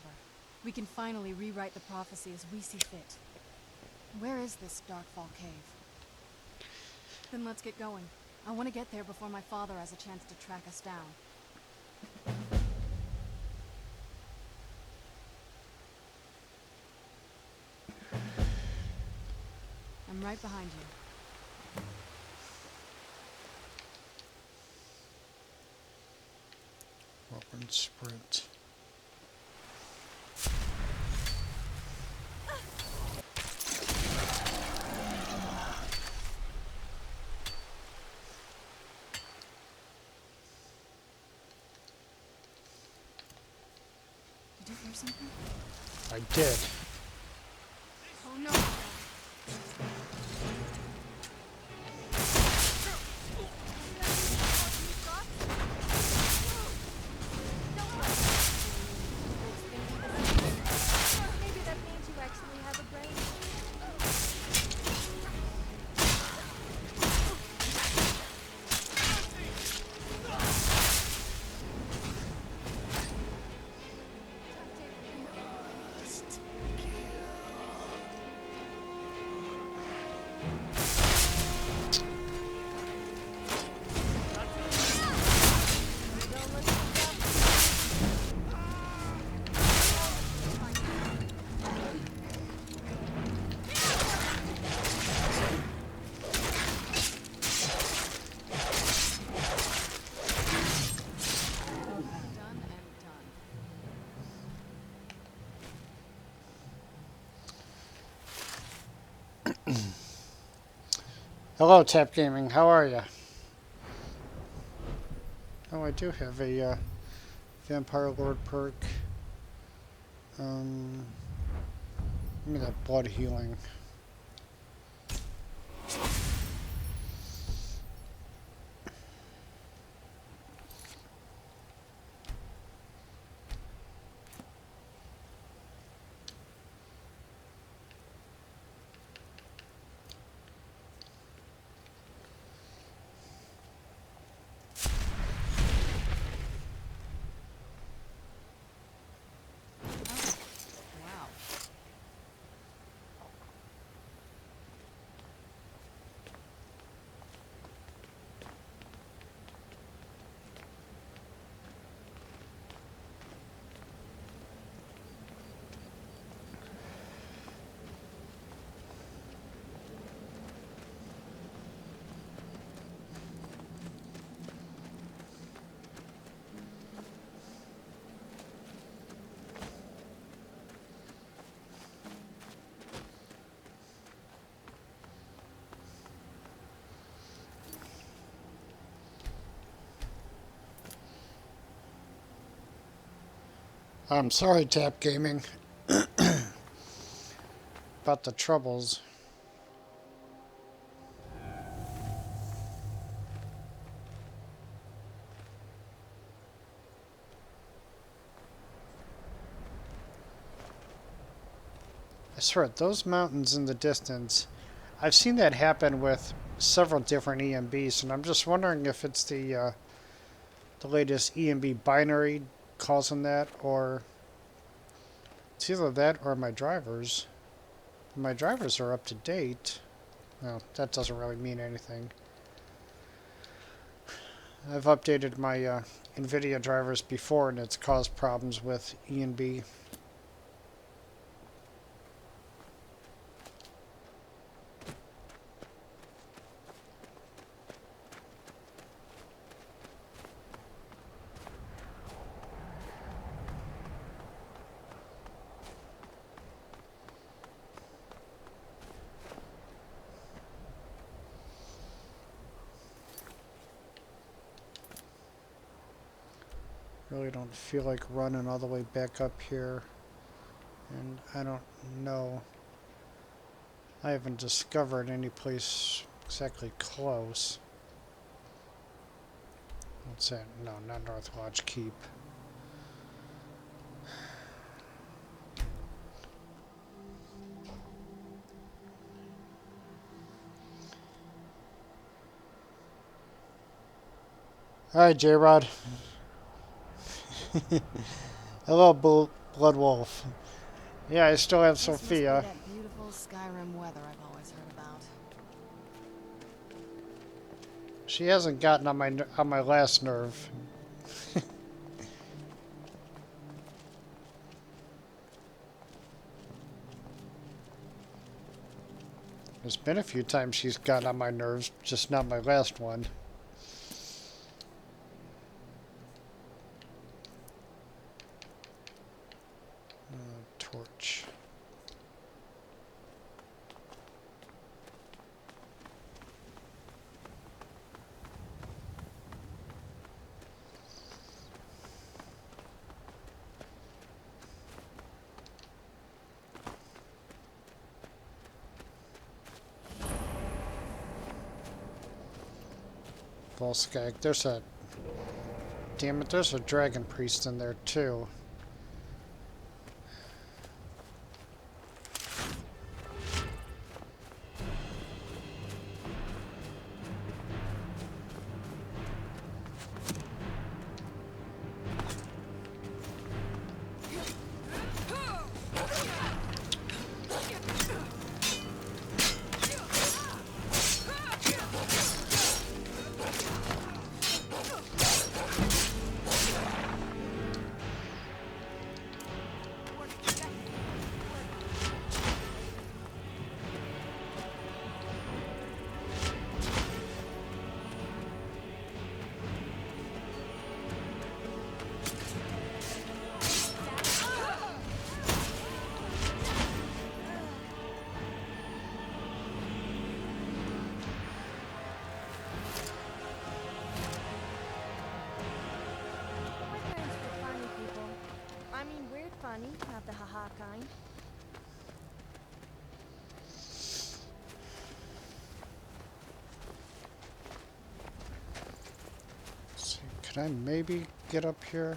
We can finally rewrite the prophecy as we see fit. Where is this Darkfall cave? Then let's get going. I want to get there before my father has a chance to track us down. I'm right behind you. Open sprint. Did you hear something? I did. Oh no! Maybe that means you actually have a brain. Done and done. Hello, Tap Gaming. How are you? Oh, I do have a Vampire Lord perk. Give me that blood healing. Wow. I'm sorry, Tap Gaming, about the troubles. I swear, those mountains in the distance, I've seen that happen with several different EMBs, and I'm just wondering if it's the latest EMB binary causing that, or it's either that or my drivers. My drivers are up to date. Well, that doesn't really mean anything. I've updated my NVIDIA drivers before, and it's caused problems with EMB. Really don't feel like running all the way back up here, and I don't know. I haven't discovered any place exactly close. What's that? No, not North Lodge Keep. Alright, J-Rod. Hello, Blood Wolf. Yeah, I still have This must be Sophia. that beautiful Skyrim weather I've always heard about. She hasn't gotten on my last nerve. There's been a few times she's gotten on my nerves, just not my last one. Torch. Volskag. There's a... Damn it, there's a dragon priest in there too. funny, not the haha kind. Let's see, can I maybe get up here?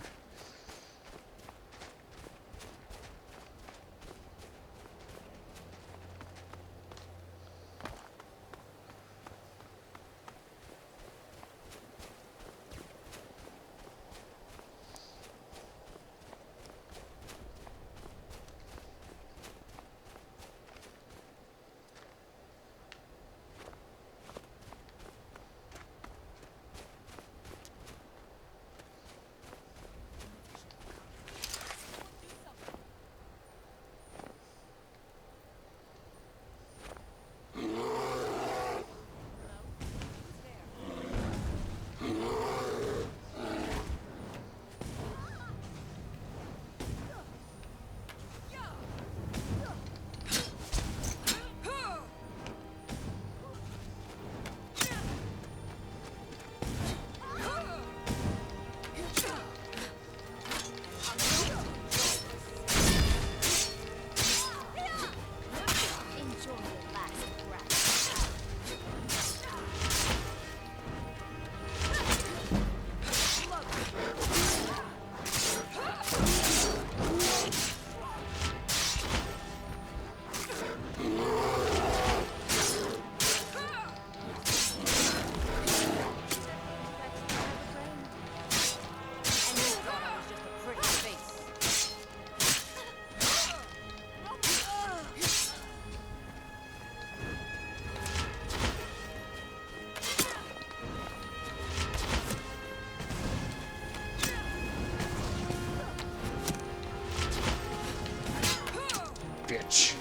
Bitch.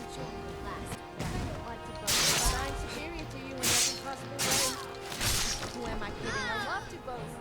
Like to boast, but I'm superior to you in every possible way. Who am I kidding? I love to boast.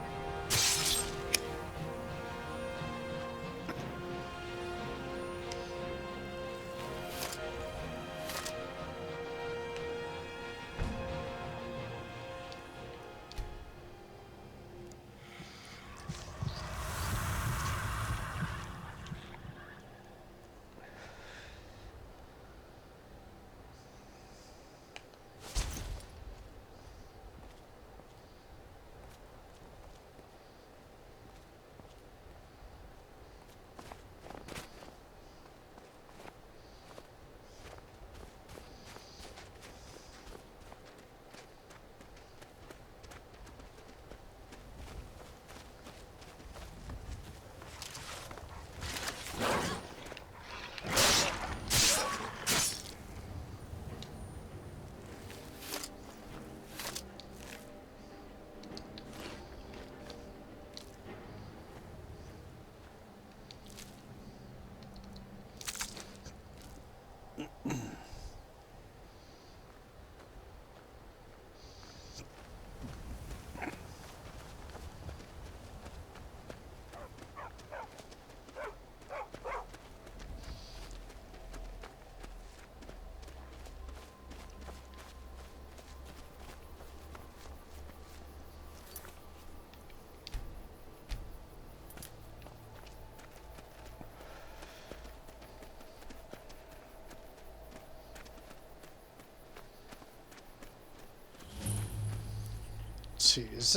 Let's see, is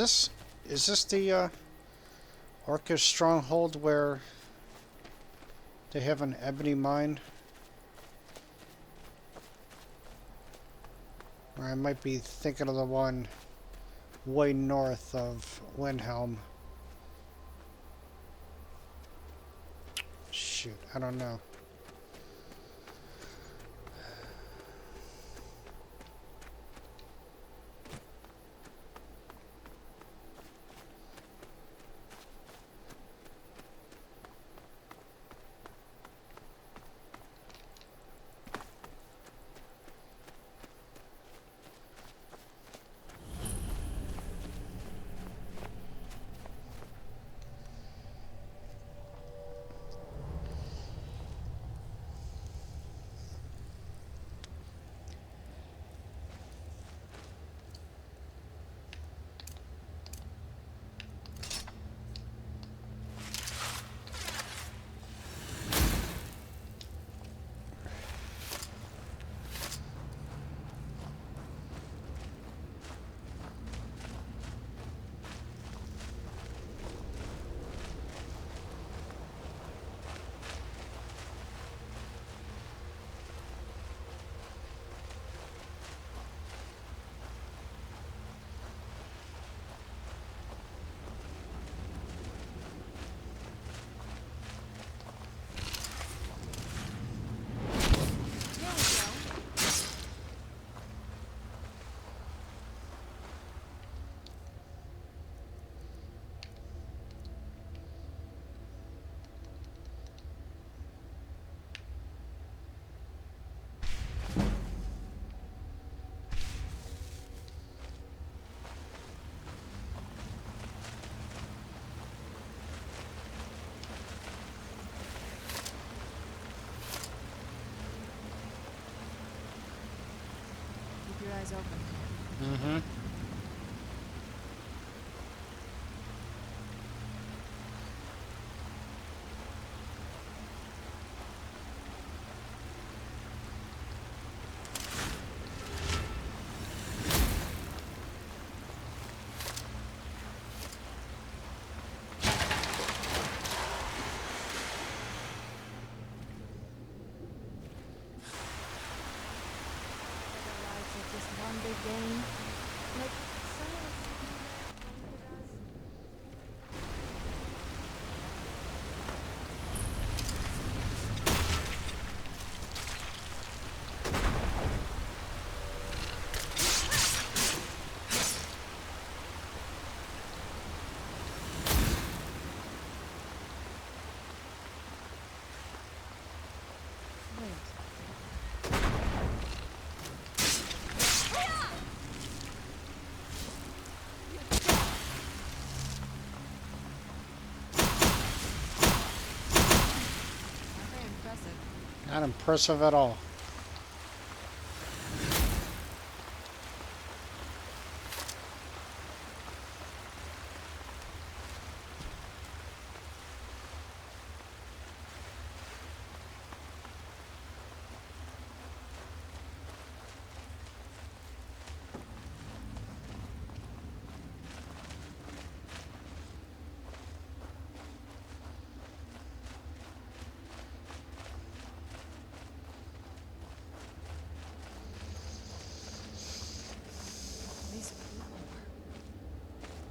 this the Orcish stronghold where they have an ebony mine? Or I might be thinking of the one way north of Windhelm. Shoot, I don't know. eyes open. Mm-hmm. Our lives are just one big game. Like someone sitting there pointed us. Wait. Not very impressive. Not impressive at all. These people.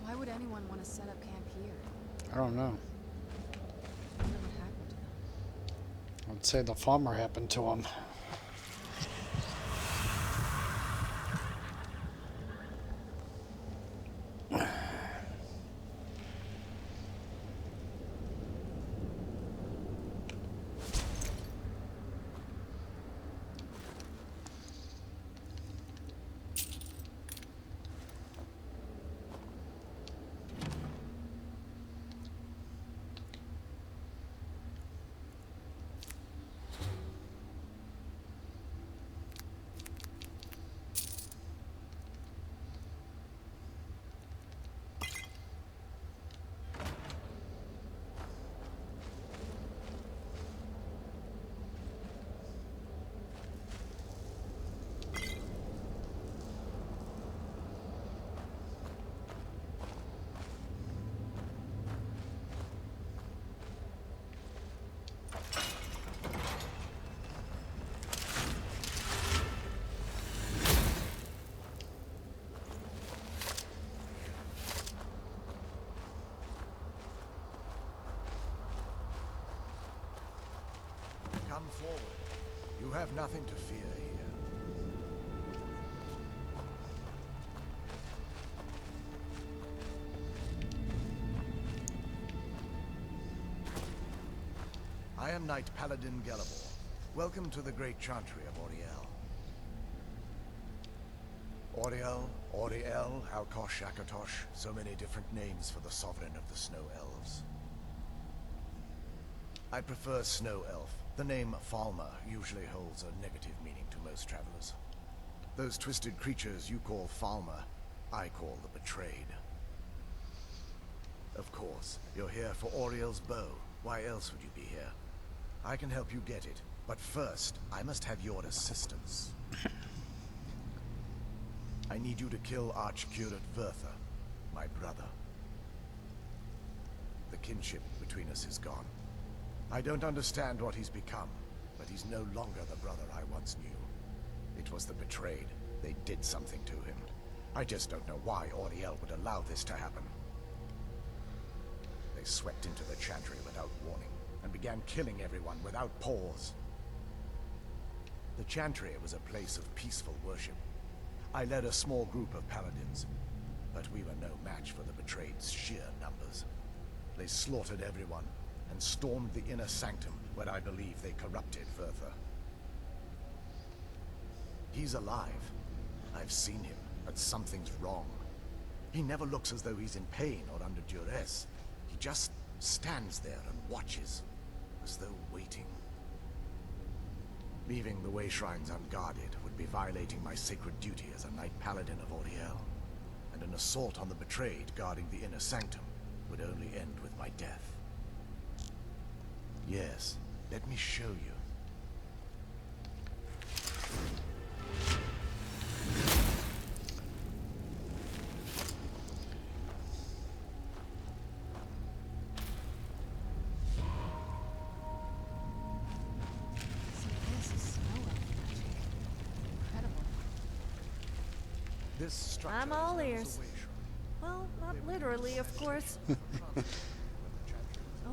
Why would anyone want to set up camp here? I don't know. I wonder what happened to them. I'd say the farmer happened to him. Come forward. You have nothing to fear here. I am Knight-Paladin Gelabor. Welcome to the great chantry of Auriel. Auriel, Auriel, Alkosh, Akatosh, so many different names for the sovereign of the Snow Elves. I prefer Snow Elf. The name Falmer usually holds a negative meaning to most travelers. Those twisted creatures you call Falmer, I call the Betrayed. Of course, you're here for Auriel's bow. Why else would you be here? I can help you get it, but first, I must have your assistance. I need you to kill Archcurate Verther, my brother. The kinship between us is gone. I don't understand what he's become, but he's no longer the brother I once knew. It was the Betrayed. They did something to him. I just don't know why Auriel would allow this to happen. They swept into the chantry without warning, and began killing everyone without pause. The chantry was a place of peaceful worship. I led a small group of paladins, but we were no match for the Betrayed's sheer numbers. They slaughtered everyone, and stormed the inner sanctum, where I believe they corrupted Verther. He's alive. I've seen him, but something's wrong. He never looks as though he's in pain or under duress. He just stands there and watches, as though waiting. Leaving the way shrines unguarded would be violating my sacred duty as a Knight-Paladin of Auriel. And an assault on the betrayed guarding the inner sanctum would only end with my death. Yes, let me show you. This structure I'm all is known as a ears. way shrine. Well, not literally, of course.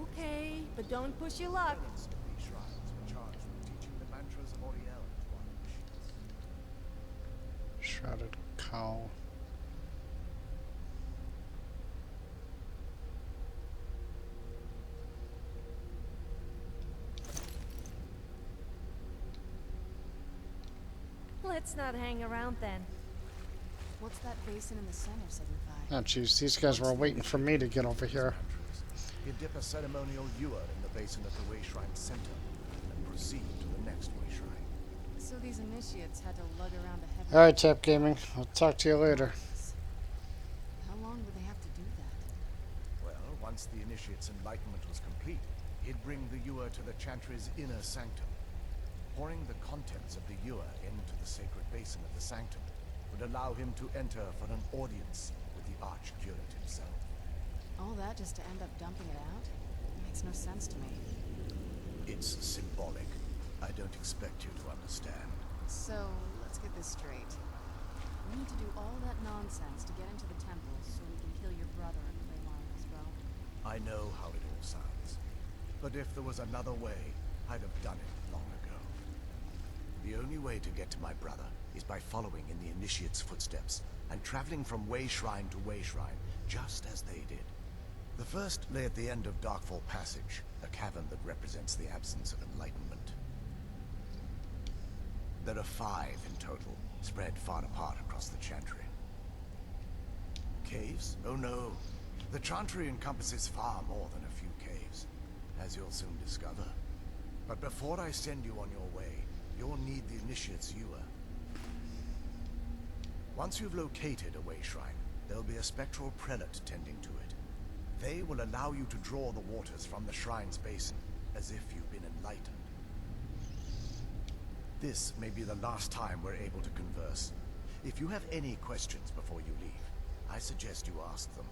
Okay, but don't push your luck. Prelates of these shrines were charged with teaching the mantras of Auriel to our initiates. Shrouded cowl. Let's not hang around then. What's that basin in the center signify? Oh, jeez, these guys were waiting for me to get over here. You dip a ceremonial ewer in the basin at the way shrine's center, and proceed to the next way shrine. So these initiates had to lug around a heavy... Alright, Tap Gaming. I'll talk to you later. How long would they have to do that? Well, once the initiate's enlightenment was complete, he'd bring the ewer to the chantry's inner sanctum. Pouring the contents of the ewer into the sacred basin of the sanctum would allow him to enter for an audience with the arch-curate himself. All that just to end up dumping it out? Makes no sense to me. It's symbolic. I don't expect you to understand. So, let's get this straight. We need to do all that nonsense to get into the temple so we can kill your brother and claim honor as well. I know how it all sounds. But if there was another way, I'd have done it long ago. The only way to get to my brother is by following in the initiate's footsteps and traveling from way shrine to way shrine, just as they did. The first lay at the end of Darkfall Passage, a cavern that represents the absence of enlightenment. There are 5 in total, spread far apart across the Chantry. Caves? Oh no. The Chantry encompasses far more than a few caves, as you'll soon discover. But before I send you on your way, you'll need the Initiate's ewer. Once you've located a way shrine, there'll be a spectral prelate tending to it. They will allow you to draw the waters from the shrine's basin, as if you've been enlightened. This may be the last time we're able to converse. If you have any questions before you leave, I suggest you ask them.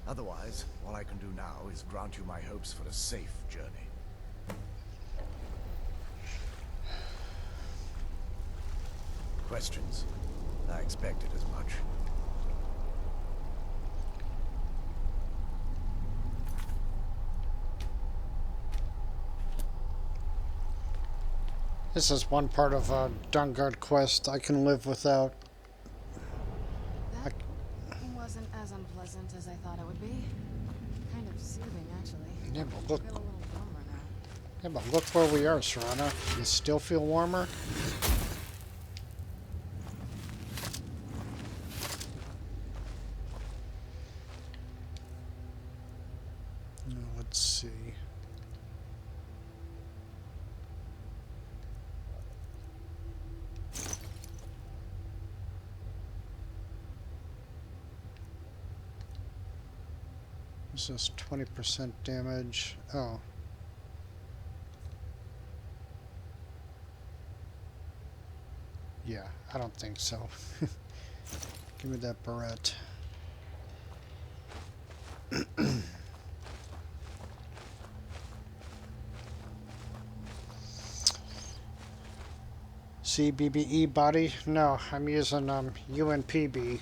Otherwise, all I can do now is grant you my hopes for a safe journey. Questions? I expected as much. This is one part of a Dawnguard quest I can live without. That wasn't as unpleasant as I thought it would be. Kind of soothing, actually. Yeah, but look. I feel a little warmer now. Yeah, but look where we are, Serana. You still feel warmer? Let's see. This is 20% damage. Oh. Yeah, I don't think so. Give me that barrette. CBBE body? No, I'm using UNPB.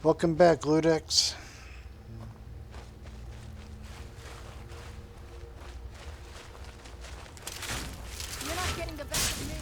Welcome back, Ludex. You're not getting the best of me.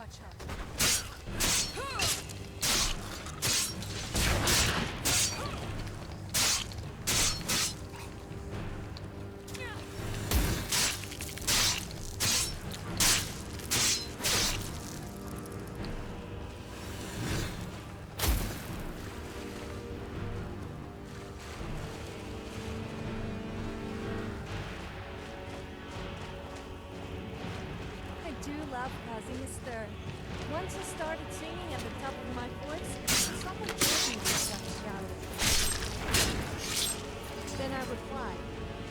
touch her. I do love causing a stir. Once I started singing at the top of my voice, someone told me to stop shouting. Then I reply,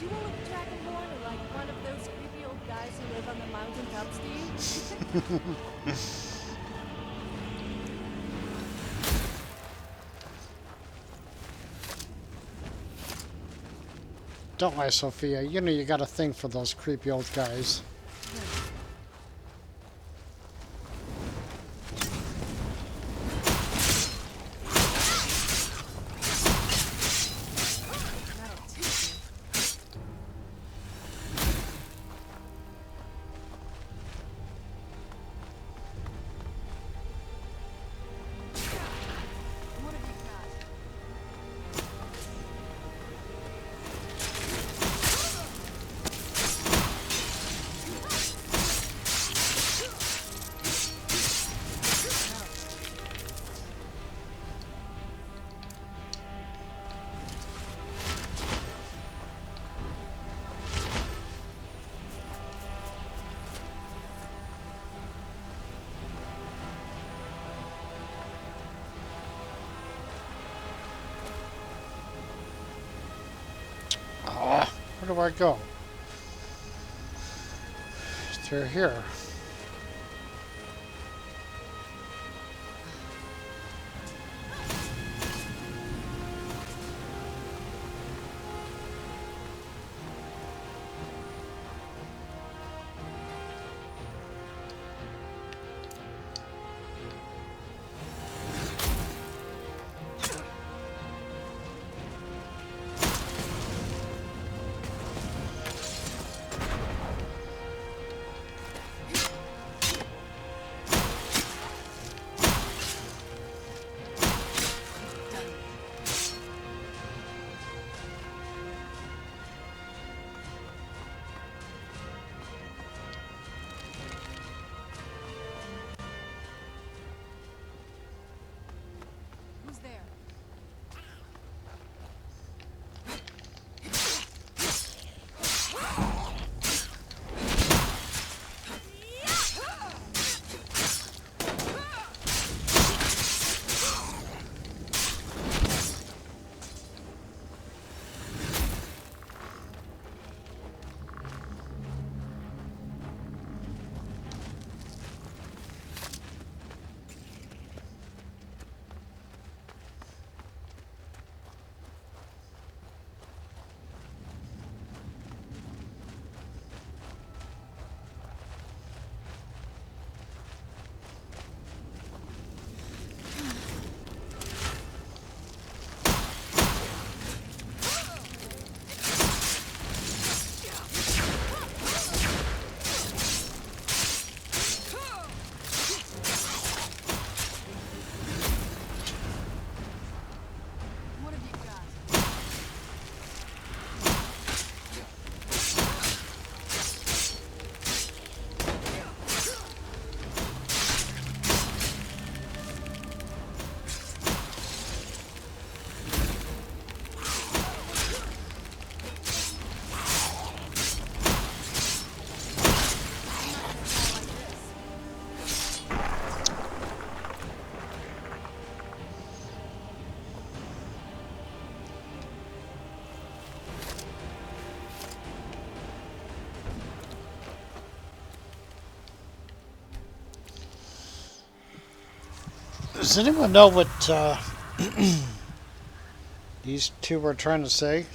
"Do I look dragonborn or like one of those creepy old guys who live on the mountaintops to you?" Don't lie, Sophia. You know you got a thing for those creepy old guys. What have you got? Ah, where do I go? Through here. Who's there? What have you got? Does anyone know what these two were trying to say?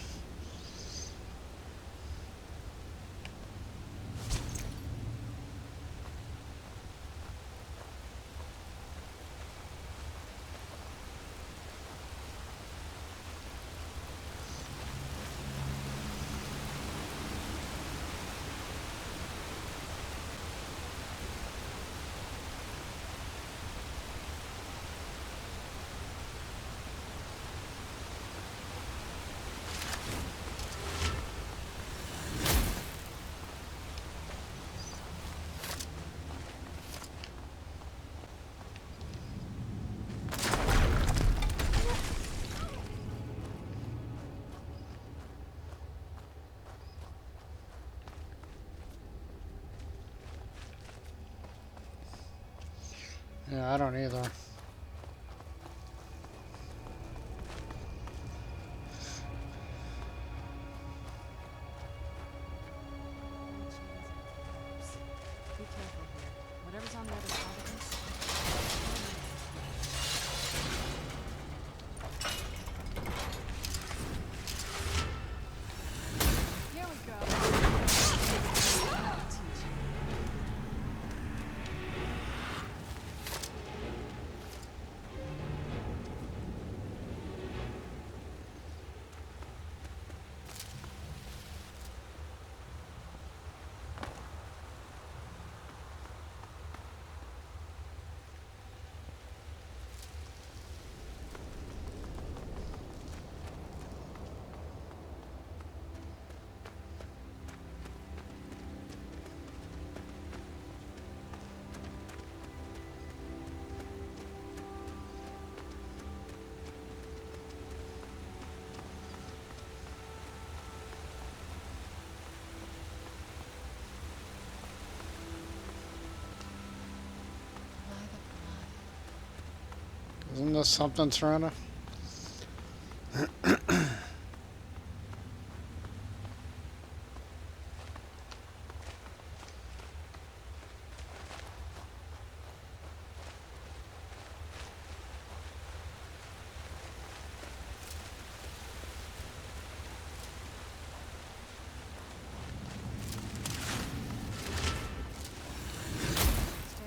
Yeah, I don't either. Be careful here. Whatever's on the other side of this. Here we go. Isn't this something, Serena? Stay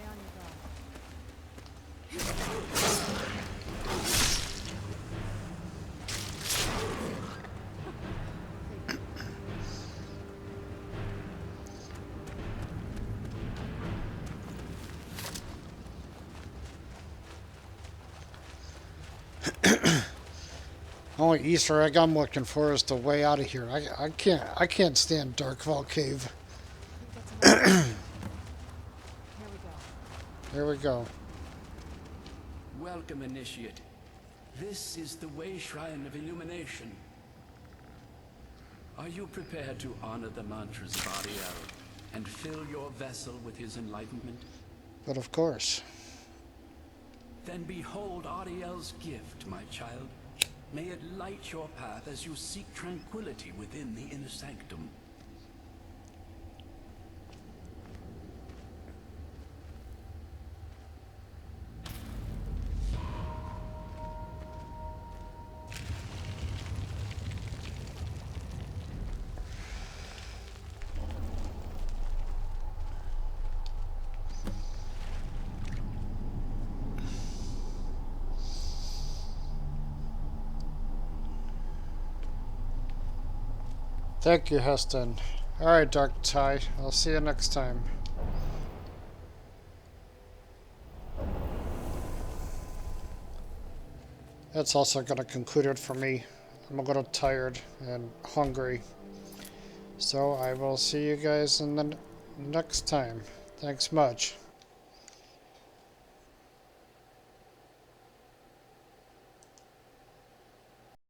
on your guard. Only Easter egg I'm looking for is the way out of here. I can't stand Darkfall Cave. Here we go. Here we go. Welcome, Initiate. This is the Way Shrine of Illumination. Are you prepared to honor the mantras of Ariel and fill your vessel with his enlightenment? But of course. Then behold Ariel's gift, my child. May it light your path as you seek tranquility within the inner sanctum. Thank you, Heston. Alright, Dark Tie. I'll see you next time. That's also going to conclude it for me. I'm a little tired and hungry. So I will see you guys in the next time. Thanks much.